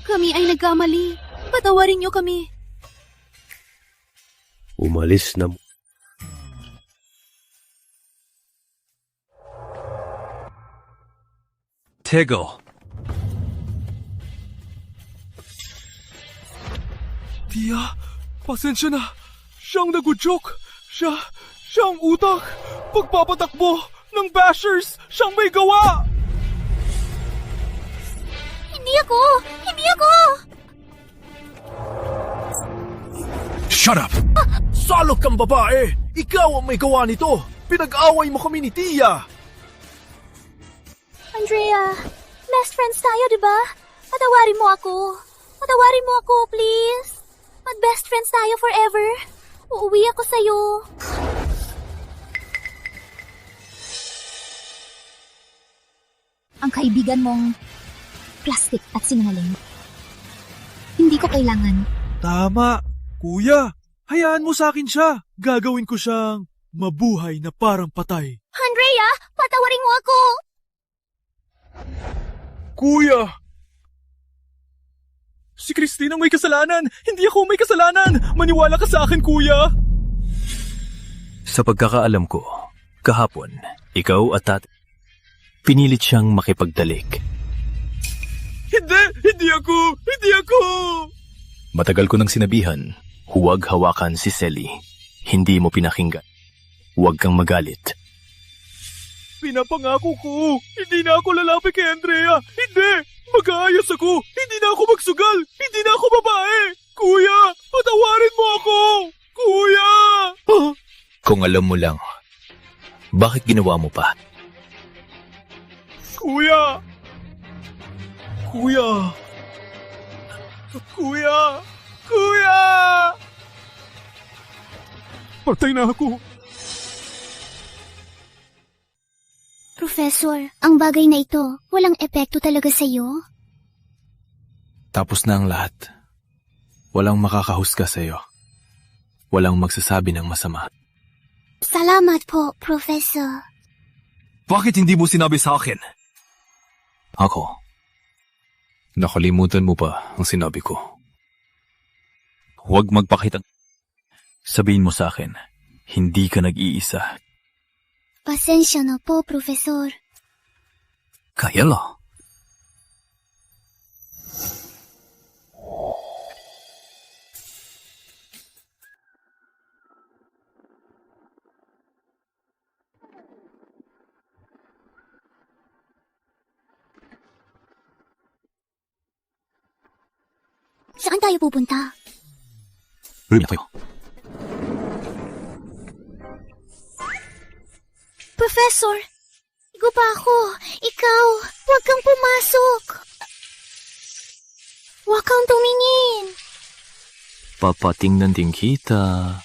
Kami ay nagkamali. Patawarin niyo kami. Umalis na mo. Tego. Tia, pasensya na. Siyang nagudyok. Siyang utak. Pagpapatakbo ng bashers. Siyang may gawa. Hindi ako! Hindi ako! Shut up! Salok kang babae! Ikaw ang may gawa nito! Pinag-away mo kami ni Tia! Andrea, best friends tayo, di ba? Patawarin mo ako. Patawarin mo ako, please. Mag-best friends tayo forever. Uuwi ako sa'yo. Ang kaibigan mong plastic at sinungaling. Hindi ko kailangan. Tama. Kuya, hayaan mo sa akin siya. Gagawin ko siyang mabuhay na parang patay. Andrea, patawarin mo ako. Kuya! Si Christine ang may kasalanan! Hindi ako may kasalanan! Maniwala ka sa akin, kuya! Sa pagkakaalam ko, kahapon, ikaw at pinilit siyang makipagdalik. Hindi ako! Matagal ko nang sinabihan, huwag hawakan si Selly. Hindi mo pinakinggan. Huwag kang magalit. Pinapangako ko, hindi na ako lalapit kay Andrea. Hindi! Mag-aayos ako! Hindi na ako magsugal! Hindi na ako babae! Kuya! Patawarin mo ako! Kuya! Kung alam mo lang, bakit ginawa mo pa? Kuya! Kuya! Kuya! Kuya! Patay na ako! Professor, ang bagay na ito, walang epekto talaga sa'yo? Tapos na ang lahat. Walang makakahusga sa'yo. Walang magsasabi ng masama. Salamat po, Professor. Bakit hindi mo sinabi sa akin? Ako. Nakalimutan mo pa ang sinabi ko. Huwag magpakita. Sabihin mo sa akin, hindi ka nag-iisa. Pasensya na po, Professor. Kaya lang. Saan tayo pupunta? Room na tayo. Professor, igo pa ako. Ikaw, huwag kang pumasok. Huwag kang tumingin. Papatingnan din kita.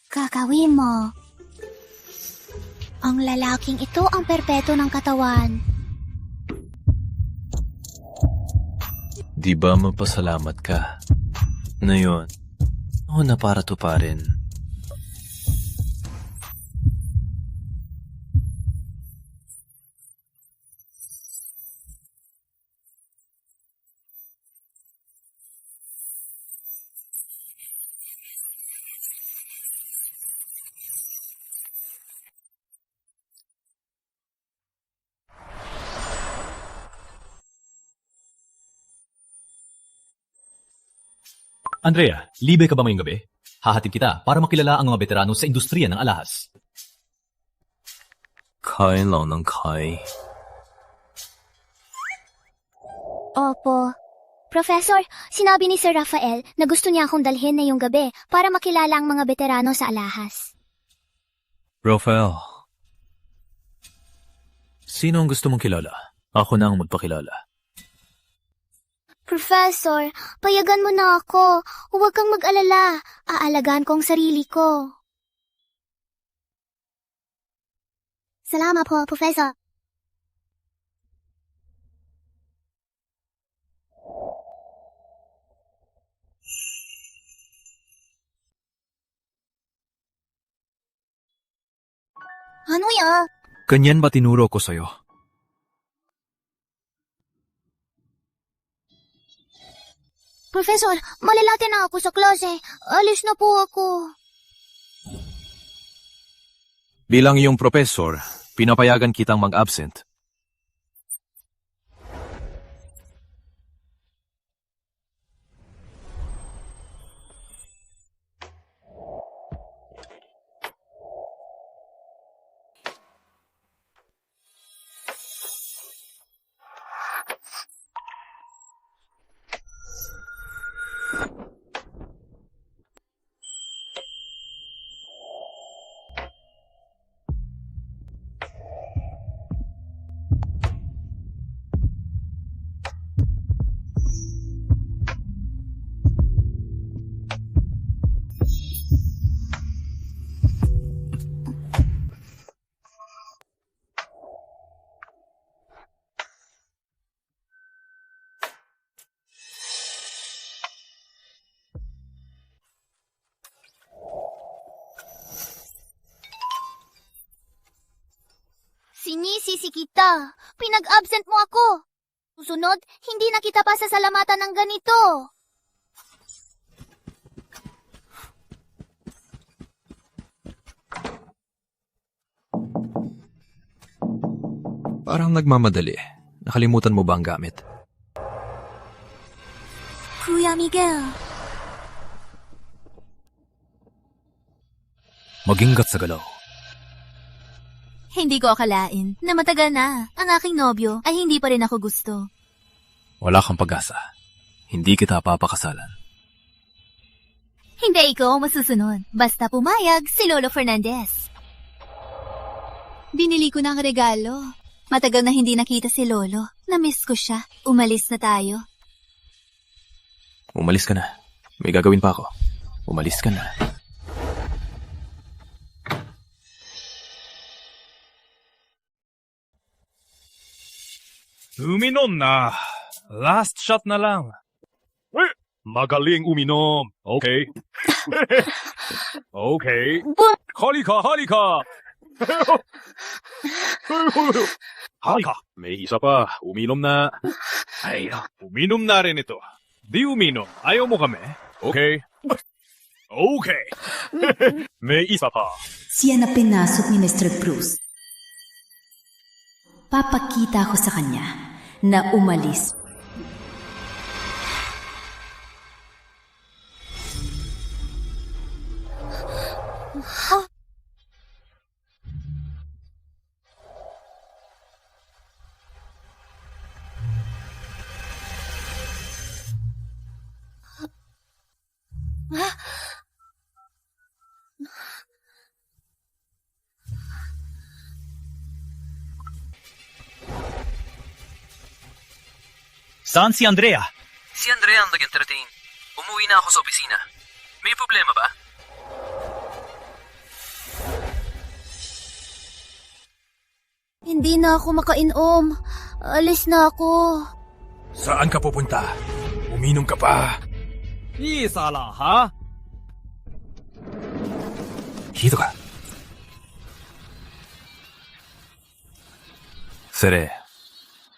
Kakawin mo. Ang lalaking ito ang perpeto ng katawan. Di ba mapasalamat ka? Na yun, ako na para tuparin. Andrea, libre ka ba ngayong gabi? Hahatid kita para makilala ang mga veterano sa industriya ng alahas. Kailan ng Kai? Opo. Professor, sinabi ni Sir Rafael na gusto niya akong dalhin na yung gabi para makilala ang mga veterano sa alahas. Rafael, sino ang gusto mong kilala? Ako na ang magpakilala. Professor, payagan mo na ako. Huwag kang mag-alala. Aalagaan ko ang sarili ko. Salamat po, Professor. Ano yan? Ganyan ba tinuro ko sa'yo? Professor, malalate na ako sa klase. Alis na po ako. Bilang iyong professor, pinapayagan kitang mag-absent. Sinisisi kita. Pinag-absent mo ako. Susunod, hindi na kita pa sasalamatan ng ganito. Parang nagmamadali. Nakalimutan mo ba ang gamit? Kuya Miguel. Mag-ingat sa galaw. Hindi ko akalain na matagal na ang aking nobyo ay hindi pa rin ako gusto. Wala kang pag-asa. Hindi kita papakasalan. Hindi ikaw ang masusunod. Basta pumayag si Lolo Fernandez. Binili ko na ang regalo. Matagal na hindi nakita si Lolo. Na-miss ko siya. Umalis na tayo. Umalis ka na. May gagawin pa ako. Umalis ka na. Uminom na. Last shot na lang. Magaling uminom. Okay. Okay. Halika, halika. Halika. May isa pa. Uminom na. Ay, uminom na rin ito. Di uminom. Ayaw mo kami. Okay. Okay. May isa pa. Siya na pinasok ni Mr. Cruz. Papakita ko sa kanya na umalis. Saan si Andrea? Si Andrea ang nag-entertain. Umuwi na ako sa opisina. May problema ba? Hindi na ako makainom. Alis na ako. Saan ka pupunta? Uminom ka pa. Isa lang, ha? Dito ka. Sere,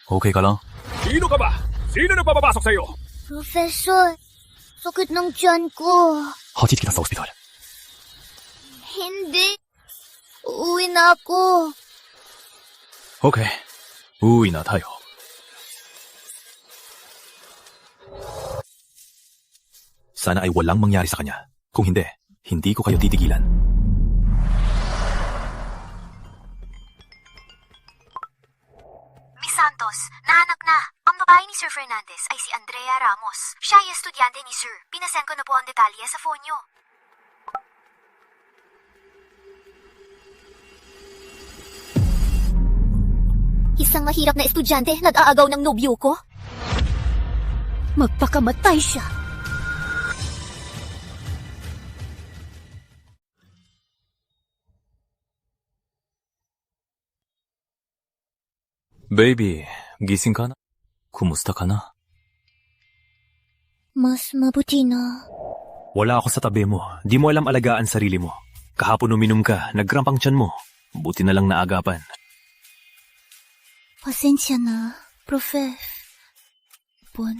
okay ka lang? Sino ka ba? Sino na papapasok sa'yo? Professor, sakit ng tiyan ko. Hatid kita sa ospital. Hindi. Uuwi na ako. Okay. Uwi na tayo. Sana ay walang mangyari sa kanya. Kung hindi, hindi ko kayo titigilan. Miss Santos, nahanap na. Ang babae ni Sir Fernandez ay si Andrea Ramos. Siya ay estudyante ni Sir. Pinasend ko na po ang detalye sa phone niyo. Isang mahirap na estudyante nag-aagaw ng nobyo ko? Magpakamatay siya. Baby, gising ka na? Kumusta ka na? Mas mabuti na. Wala ako sa tabi mo. Di mo alam alagaan sarili mo. Kahapon uminom ka, nagkrampang tiyan mo. Buti na lang naagapan. Pasensya na, Prof. Pon,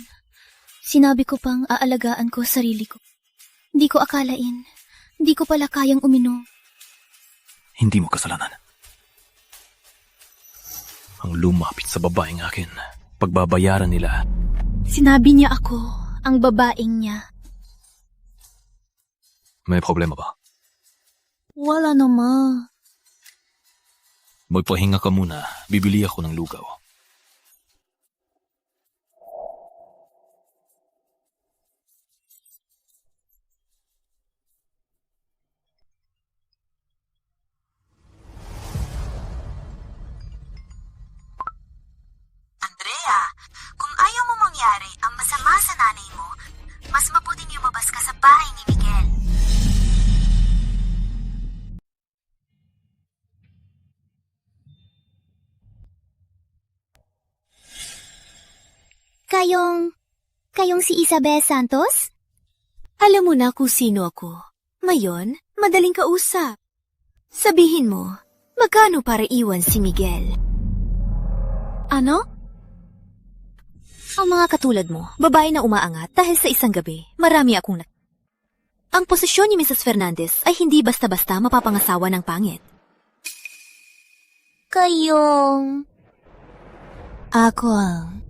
sinabi ko pang aalagaan ko sarili ko. Hindi ko akalain. Hindi ko pala kayang uminom. Hindi mo kasalanan. Ang lumapit sa babaeng akin. Pagbabayaran nila. Sinabi niya ako, ang babaeng niya. May problema ba? Wala naman. Magpahinga ka muna. Bibili ako ng lugaw. Andrea, kung ayaw mo mangyari ang masama sa nanay mo, mas mabuting lumabas ka sa bahay ni Miguel. Kayong si Isabel Santos? Alam mo na kung sino ako. Ngayon, madaling kausap. Sabihin mo, magkano para iwan si Miguel? Ano? Ang mga katulad mo, babae na umaangat dahil sa isang gabi, marami akong Ang posisyon ni Mrs. Fernandez ay hindi basta-basta mapapangasawa ng pangit. Kayong... Ako ang...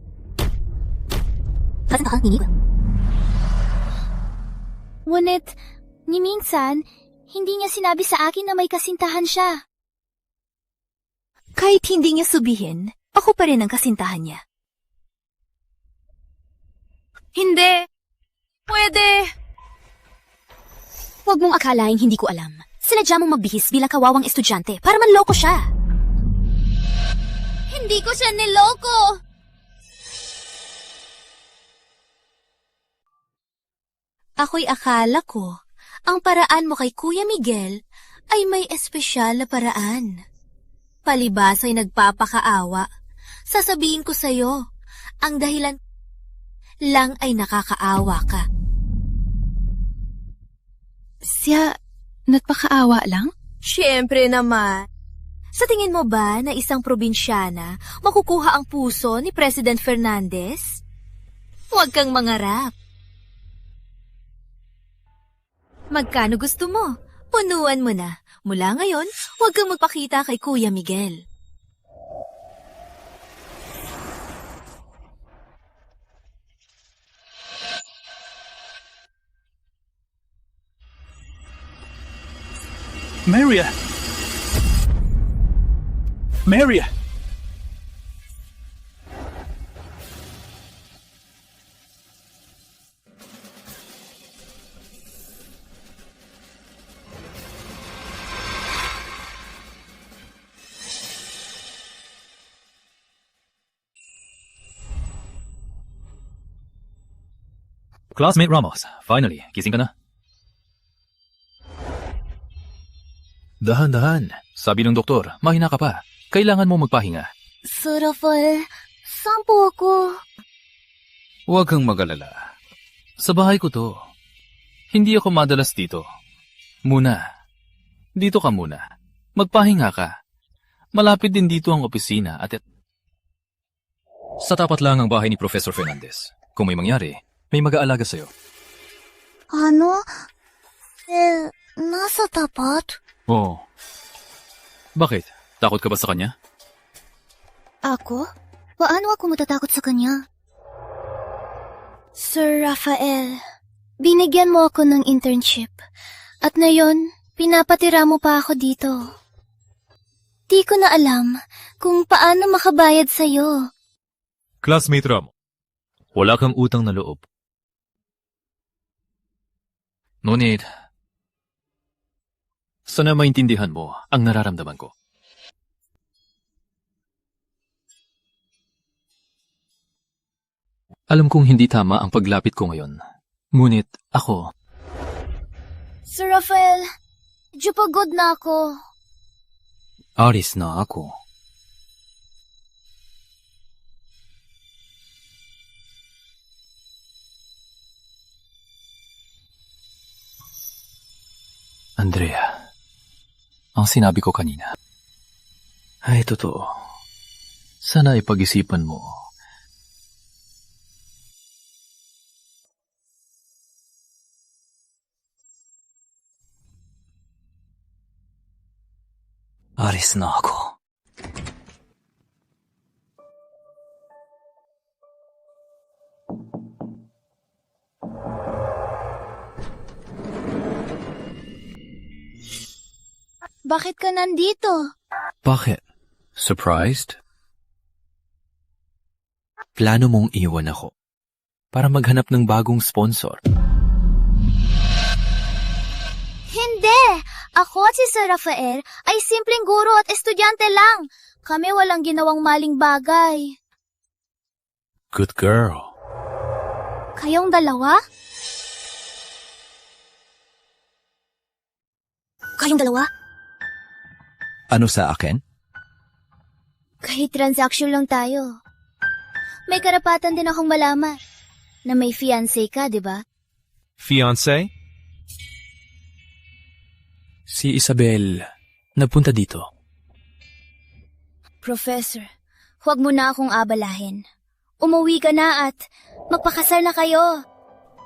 Ngunit, ni minsan, hindi niya sinabi sa akin na may kasintahan siya. Kahit hindi niya sabihin, ako pa rin ang kasintahan niya. Hindi. Pwede. Huwag mong akalaing hindi ko alam. Sinadya mong magbihis bilang kawawang estudyante para manloko siya. Hindi ko siya niloko. Ako'y akala ko, ang paraan mo kay Kuya Miguel ay may espesyal na paraan. Palibas ay nagpapakaawa. Sasabihin ko sa'yo, ang dahilan lang ay nakakaawa ka. Siya, nagpakaawa lang? Siyempre naman. Sa tingin mo ba na isang probinsyana makukuha ang puso ni President Fernandez? Huwag kang mangarap. Magkano gusto mo? Punuan mo na. Mula ngayon, huwag kang magpakita kay Kuya Miguel. Maria! Maria! Classmate Ramos, finally, gising ka na? Dahan-dahan. Sabi ng doktor, mahina ka pa. Kailangan mo magpahinga. Sir Rafael, saan po ako? Huwag kang mag-alala. Sa bahay ko to. Hindi ako madalas dito. Muna. Dito ka muna. Magpahinga ka. Malapit din dito ang opisina at... Sa tapat lang ang bahay ni Professor Fernandez. Kung may mangyari, may mag-aalaga sa'yo. Ano? Nasa tapat? Oo. Bakit? Takot ka ba sa kanya? Ako? Paano ako matatakot sa kanya? Sir Rafael, Binigyan mo ako ng internship. At ngayon, pinapatira mo pa ako dito. Di ko na alam kung paano makabayad sa'yo. Classmate Ramo. Wala kang utang na loob. Ngunit, sana maintindihan mo ang nararamdaman ko. Alam kong hindi tama ang paglapit ko ngayon. Ngunit ako, Sir Rafael, medyo pagod na ako. alis na ako. Andrea, ang sinabi ko kanina ay totoo. Sana ipag-isipan mo. Alis na ako. Bakit ka nandito? Bakit? Surprised? Plano mong iwan ako para maghanap ng bagong sponsor. Hindi! Ako at si Sir Rafael ay simpleng guro at estudyante lang. Kami walang ginawang maling bagay. Good girl. Kayong dalawa? Kayong dalawa? Ano sa akin? Kahit transaction lang tayo. May karapatan din akong malaman na may fiancé ka, di ba? Fiancé? Si Isabel, nagpunta dito. Professor, huwag mo na akong abalahin. Umuwi ka na at magpakasal na kayo.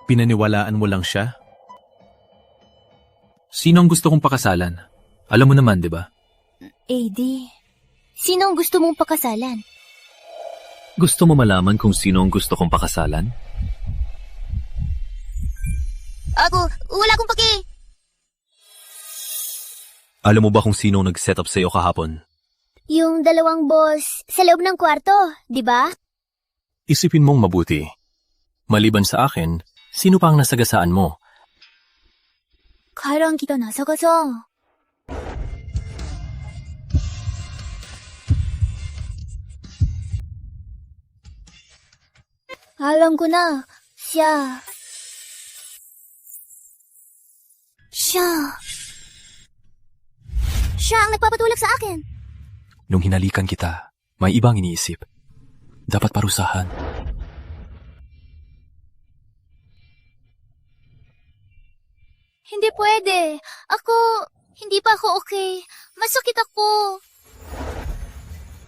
Pinaniwalaan mo lang siya? Sino ang gusto kong pakasalan? Alam mo naman, di ba? AD, sino ang gusto mong pakasalan? Gusto mo malaman kung sino ang gusto kong pakasalan? Ako, wala akong paki. Alam mo ba kung sino ang nag-set up sa'yo kahapon? Yung dalawang boss sa loob ng kwarto, di ba? Isipin mong mabuti. Maliban sa akin, sino pa ang nasagasaan mo? Kailan kita nasagasa? Alam ko na, siya. Siya ang nagpapatulak sa akin. Nung hinalikan kita, may ibang iniisip. Dapat parusahan. Hindi pwede. Hindi pa ako okay. Masakit ako.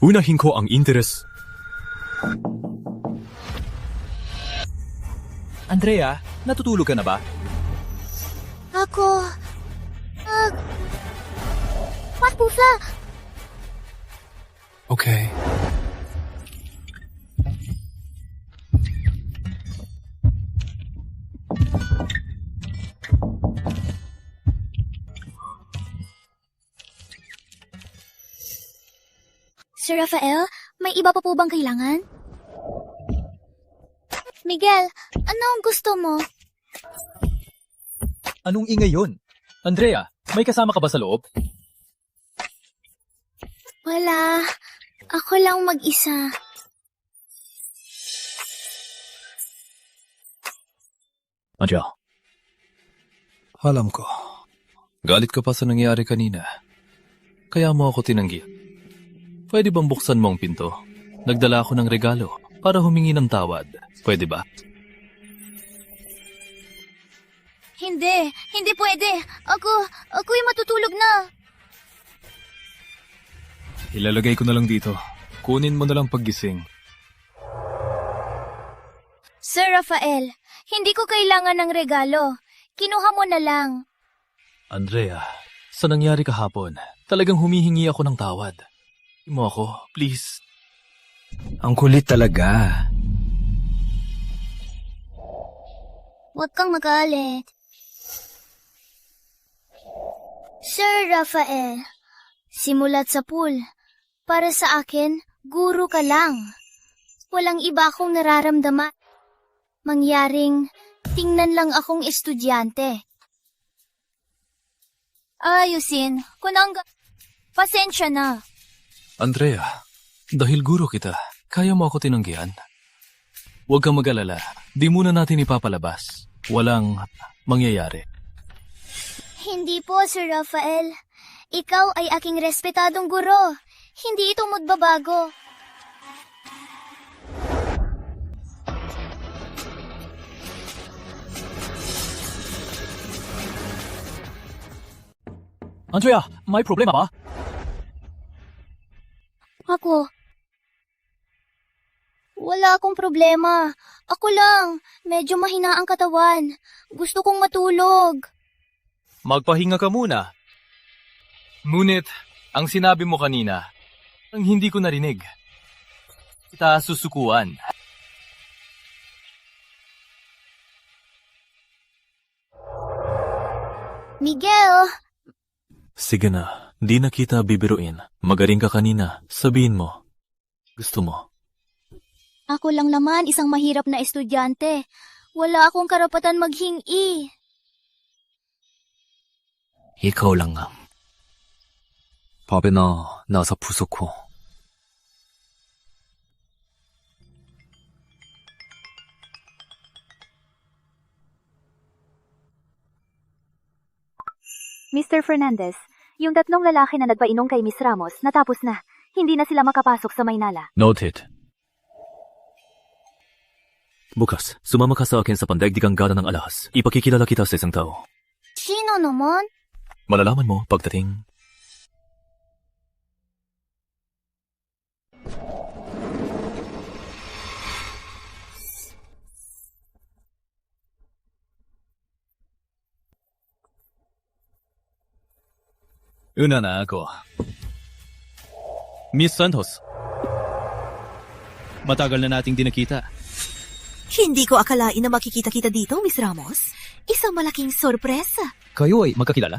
Unahin ko ang interes. Andrea, natutulog ka na ba? Patpusa. Okay. Sir Rafael, may iba pa po bang kailangan? Miguel, ano ang gusto mo? Anong ingay yun? Andrea, may kasama ka ba sa loob? Wala. Ako lang mag-isa. Andrea. Alam ko. Galit ka pa sa nangyari kanina. Kaya mo ako tinanggi. Pwede bang buksan mo ang pinto? Nagdala ako ng regalo para humingi ng tawad. Pwede ba? Hindi pwede. Ako'y matutulog na. Ilalagay ko na lang dito. Kunin mo na lang paggising. Sir Rafael, hindi ko kailangan ng regalo. Kinuha mo na lang. Andrea, sa nangyari kahapon, talagang humihingi ako ng tawad. Mo ako, please. Ang kulit talaga. Huwag kang magalit. Sir Rafael, simulat sa pool. Para sa akin, guro ka lang. Walang iba akong nararamdaman. Mangyaring, tingnan lang akong estudyante. Ayusin, pasensya na. Andrea, dahil guro kita, kaya mo ako tinanggihan? Huwag kang mag-alala, di muna natin ipapalabas. Walang mangyayari. Hindi po, Sir Rafael. Ikaw ay aking respetadong guro. Hindi ito magbabago. Andrea, may problema ba? Ako? Wala akong problema. Ako lang. Medyo mahina ang katawan. Gusto kong matulog. Magpahinga ka muna. Ngunit, ang sinabi mo kanina, ang hindi ko narinig. Kita susukuan. Miguel! Sige na, di na kita bibiruin. Magaling ka kanina, sabihin mo. Gusto mo. Ako lang naman isang mahirap na estudyante. Wala akong karapatan maghingi. Ikaw lang nga. 밥에 나서 부족고. Mr. Fernandez, yung 3 lalaki na nagpainom kay Miss Ramos, natapos na. Hindi na sila makapasok sa Maynala. Noted. Bukas, sumama ka sa akin sa pandaigdigang gala ng alahas. Ipakikilala kita sa isang tao. Sino naman? Malalaman mo pagdating. Una na ako. Miss Santos. Matagal na nating di nakita. Hindi ko akalain na makikita-kita dito, Miss Ramos. Isang malaking sorpresa. Kayo ay magkakilala?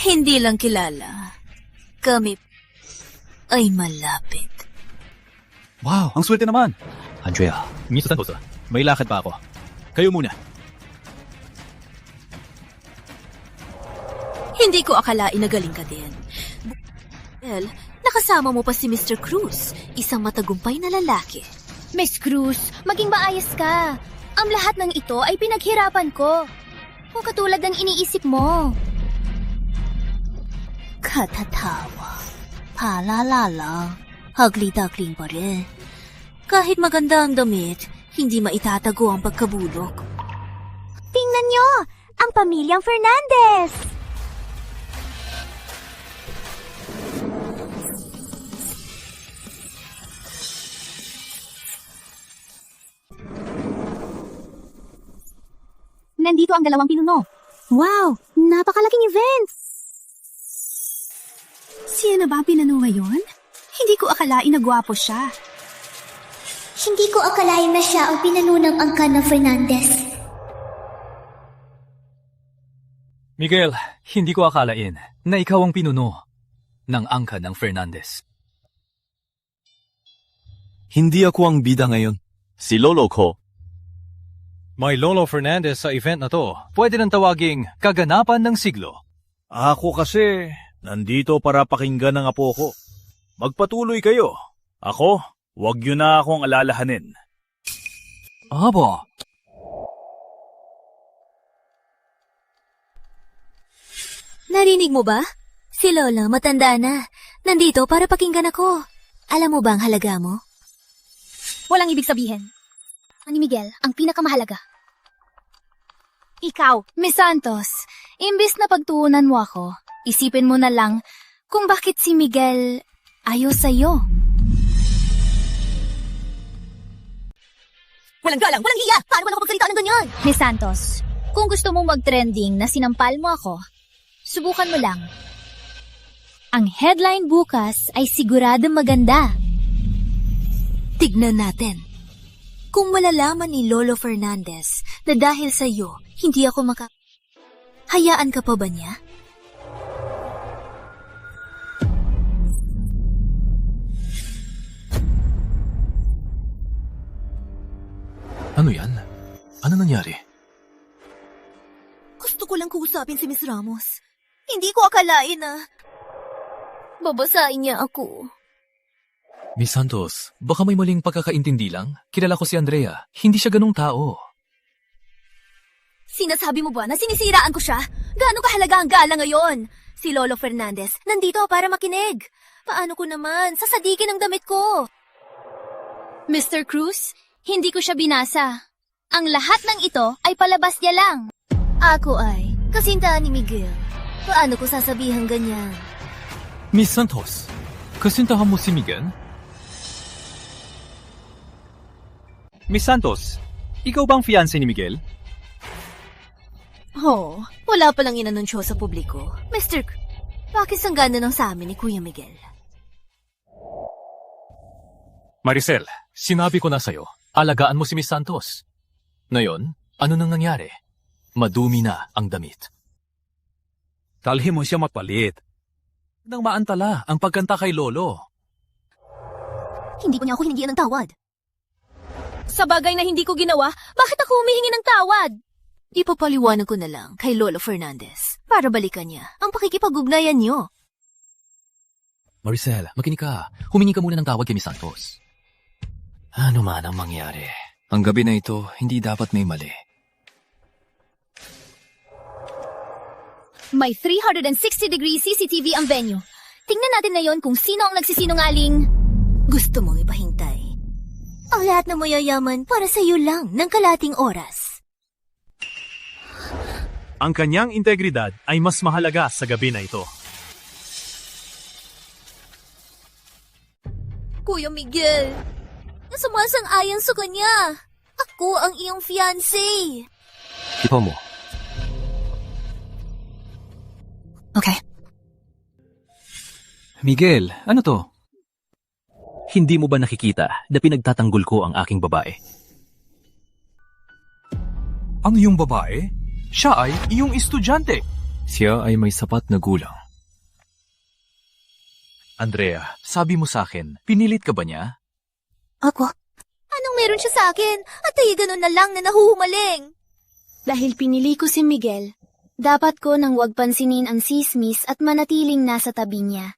Hindi lang kilala. Kami ay malapit. Wow, ang swerte naman. Andrea, Miss Santos, may lakad pa ako. Kayo muna. Hindi ko akalain na galing ka din. Well, nakasama mo pa si Mr. Cruz, isang matagumpay na lalaki. Miss Cruz, maging maayos ka. Ang lahat ng ito ay pinaghirapan ko. Kung katulad ng iniisip mo. Katatawa. Palala lang. Hagli-dagling pa rin. Kahit maganda ang damit, hindi maitatago ang pagkabulok. Tingnan nyo! Ang pamilyang Fernandez! Nandito ang 2 pinuno. Wow! Napakalaking event! Sino ba ang pinuno ngayon? Hindi ko akalain na gwapo siya. Hindi ko akalain na siya ang pinanunang angkan ng Fernandez. Miguel, hindi ko akalain na ikaw ang pinuno ng angkan ng Fernandez. Hindi ako ang bida ngayon. Si Lolo ko. May Lolo Fernandez sa event na to. Pwede nang tawaging kaganapan ng siglo. Ako kasi, nandito para pakinggan ng apo ko. Magpatuloy kayo. Ako, wag yun na akong alalahanin. Aba. Narinig mo ba? Si Lola, matanda na. Nandito para pakinggan ako. Alam mo ba ang halaga mo? Walang ibig sabihin. Ani Miguel, ang pinakamahalaga. Ikaw, Miss Santos, imbis na pagtuunan mo ako, isipin mo na lang kung bakit si Miguel ayaw sa'yo. Walang galang, walang hiya! Paano man ako magsalita ng ganyan? Miss Santos, kung gusto mong mag-trending na sinampal mo ako, subukan mo lang. Ang headline bukas ay siguradong maganda. Tignan natin. Kung malalaman ni Lolo Fernandez na dahil sa iyo, hindi ako hayaan ka pa ba niya? Ano yan? Ano nangyari? Gusto ko lang kausapin si Miss Ramos. Hindi ko akalain na babasain niya ako. Miss Santos, baka may maling pagkakaintindi lang. Kilala ko si Andrea. Hindi siya ganung tao. Sinasabi mo ba na sinisiraan ko siya? Gaano kahalaga ang gala ngayon? Si Lolo Fernandez, nandito para makinig. Paano ko naman? Sasadikin ang damit ko. Mr. Cruz, hindi ko siya binasa. Ang lahat ng ito ay palabas niya lang. Ako ay kasintahan ni Miguel. Paano ko sasabihan ganyan? Miss Santos, kasintahan mo si Miguel? Miss Santos, ikaw bang fiancé ni Miguel? Oh, wala palang inanunsyo sa publiko. Mr. Bakit sanggana ng sa amin ni Kuya Miguel? Maricel, sinabi ko na sa'yo, alagaan mo si Miss Santos. Ngayon, ano nang nangyari? Madumi na ang damit. Talhin mo siya mapalit. Nang maantala ang pagkanta kay Lolo. Hindi ko niya ako hiningian ng tawad. Sa bagay na hindi ko ginawa, bakit ako humihingi ng tawad? Ipapaliwanag ko na lang kay Lolo Fernandez para balikan niya ang pakikipag-ugnayan niyo. Maricel, makinig ka. Humingi ka muna ng tawad kay Miss Santos. Ano man ang mangyari, ang gabi na ito, hindi dapat may mali. May 360-degree CCTV ang venue. Tingnan natin ngayon kung sino ang nagsisinungaling. Gusto mong ipahintay ang lahat ng mayayaman para sa iyo lang ng kalating oras. Ang kanyang integridad ay mas mahalaga sa gabi na ito. Kuya Miguel, sumasang-ayon sa kanya. Ako ang iyong fiancé. Ipaw mo. Okay. Miguel, ano to? Hindi mo ba nakikita na pinagtatanggol ko ang aking babae? Ang iyong babae? Siya ay iyong estudyante. Siya ay may sapat na gulang. Andrea, sabi mo sa akin, pinilit ka ba niya? Ako? Anong meron siya sa akin? At ay ganun na lang na nahuhumaling. Dahil pinili ko si Miguel, dapat ko nang huwag pansinin ang sismis at manatiling nasa tabi niya.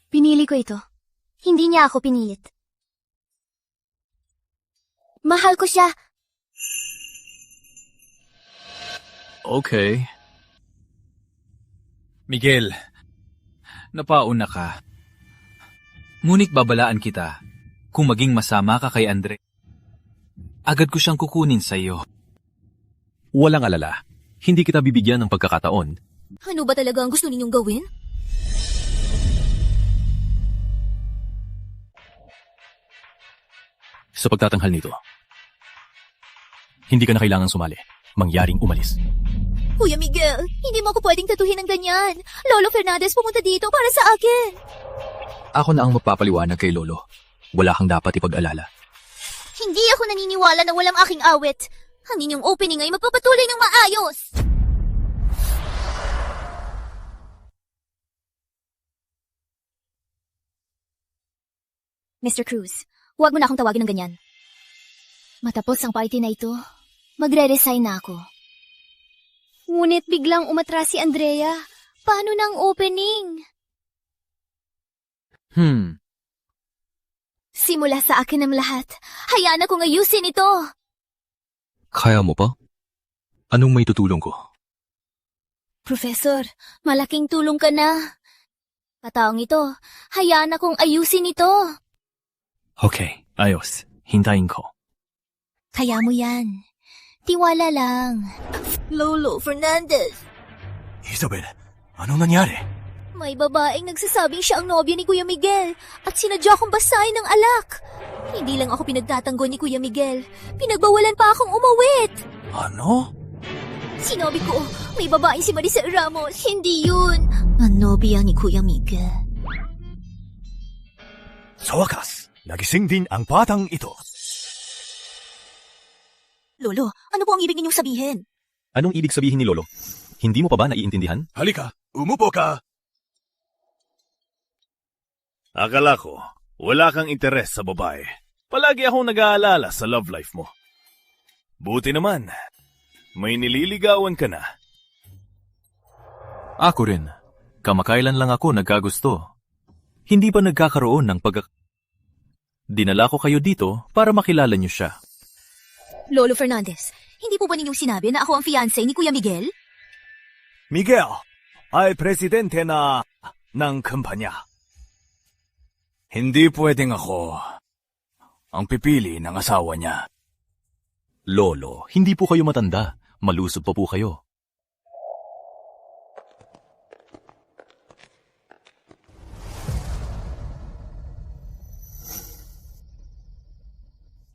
Pinili ko ito. Hindi niya ako pinilit. Mahal ko siya. Okay. Miguel, napauna ka. Ngunit babalaan kita kung maging masama ka kay Andre. Agad ko siyang kukunin sa iyo. Walang alala. Hindi kita bibigyan ng pagkakataon. Ano ba talaga ang gusto ninyong gawin? Sa pagtatanghal nito, hindi ka na kailangang sumali. Mangyaring umalis. Kuya Miguel, hindi mo ako pwedeng tatuhin ng ganyan. Lolo Fernandez pumunta dito para sa akin. Ako na ang magpapaliwanag kay Lolo. Wala kang dapat ipag-alala. Hindi ako naniniwala na walang aking awit. Ang inyong opening ay magpapatuloy ng maayos. Mr. Cruz, huwag mo na akong tawagin ng ganyan. Matapos ang party na ito, magre-resign na ako. Ngunit biglang umatras si Andrea. Paano na ang opening? Simula sa akin ang lahat. Hayaan akong ayusin ito. Kaya mo pa? Anong may tutulong ko? Professor, malaking tulong ka na. Kataong ito, hayaan akong ayusin ito. Okay, ayos. Hintayin ko. Kaya mo yan. Tiwala lang. Lolo Fernandez. Isabel, anong nangyari? May babaeng nagsasabing siya ang nobya ni Kuya Miguel at sinadya kong basahin ng alak. Hindi lang ako pinagtatanggol ni Kuya Miguel. Pinagbawalan pa akong umawit. Ano? Sinabi ko, may babaeng si Maricel Ramos. Hindi yun. Ang nobya ni Kuya Miguel. Sa wakas, Nagising din ang batang ito. Lolo, ano po ang ibig ninyong sabihin? Anong ibig sabihin ni Lolo? Hindi mo pa ba naiintindihan? Halika, umupo ka. Akala ko, wala kang interes sa babae. Palagi akong nag-aalala sa love life mo. Buti naman, may nililigawan ka na. Ako rin. Kamakailan lang ako nagkagusto. Hindi pa nagkakaroon ng Dinala ko kayo dito para makilala niyo siya. Lolo Fernandez, hindi po ba ninyong sinabi na ako ang fiancé ni Kuya Miguel? Miguel ay presidente ng kumpanya. Hindi pwedeng ako ang pipili ng asawa niya. Lolo, hindi po kayo matanda. Malusob pa po kayo.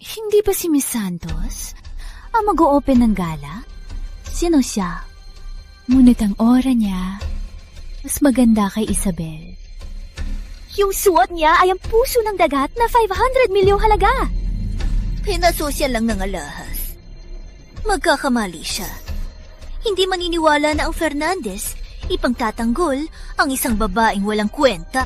Hindi ba si Miss Santos ang mag-o-open ng gala? Sino siya? Ngunit ang aura niya, mas maganda kay Isabel. Yung suot niya ay ang puso ng dagat na 500 milyong halaga. Pinasosya lang ng alahas. Magkakamali siya. Hindi maniniwala na ang Fernandez ipagtatanggol ang isang babaeng walang kwenta.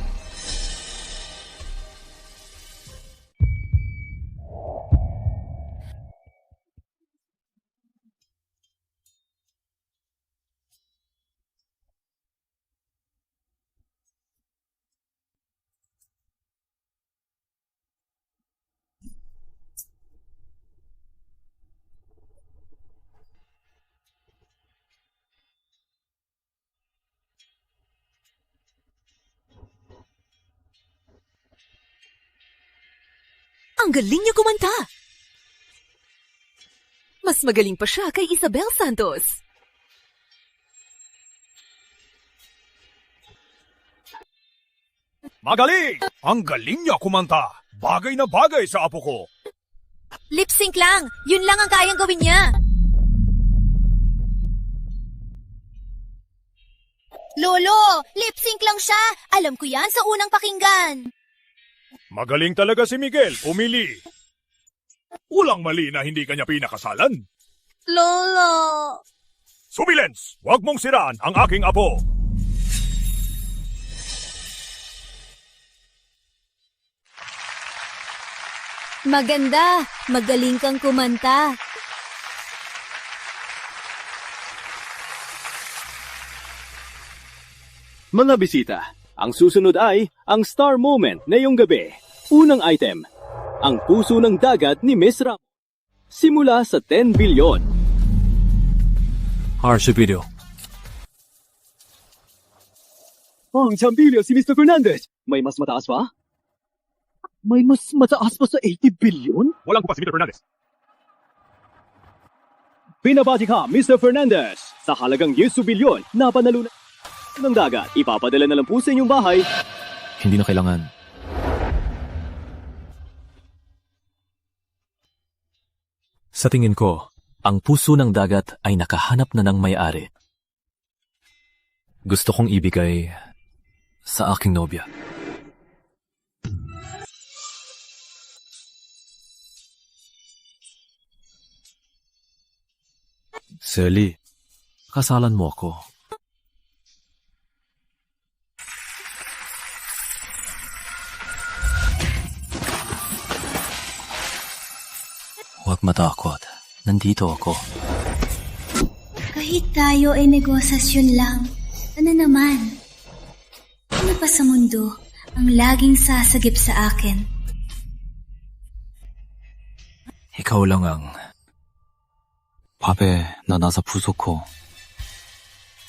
Ang galing niya kumanta! Mas magaling pa siya kay Isabel Santos. Magaling! Ang galing niya kumanta. Bagay na bagay sa apo ko. Lip sync lang! Yun lang ang kayang gawin niya! Lolo! Lip sync lang siya! Alam ko yan sa unang pakinggan! Magaling talaga si Miguel, pumili. Walang mali na hindi kanya pinakasalan. Lolo! Sumilens! Huwag mong siraan ang aking apo. Maganda! Magaling kang kumanta! Mga bisita, ang susunod ay ang star moment na iyong gabi. Unang item, ang puso ng dagat ni Miss Ramos. Simula sa 10 bilyon. Harsh video. Ang chambilyo si Mr. Fernandez. May mas mataas pa? May mas mataas pa sa 80 bilyon? Walang pa si Mr. Fernandez. Pinabati ka, Mr. Fernandez. Sa halagang 10 bilyon na panalunan ng dagat, ipapadala na lang po sa inyong bahay. Hindi na kailangan. Sa tingin ko, ang puso ng dagat ay nakahanap na ng may-ari. Gusto kong ibigay sa aking nobya. Sally, kasalan mo ako. Huwag matakot. Nandito ako. Kahit tayo ay negosasyon lang, ano naman? Ano pa sa mundo ang laging sasagip sa akin? Ikaw lang ang papel na nasa puso ko.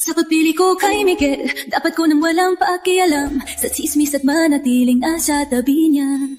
Sa pagpili ko kay Miguel, dapat ko nang walang pakialam sa tsismis at manatiling asa tabi niya.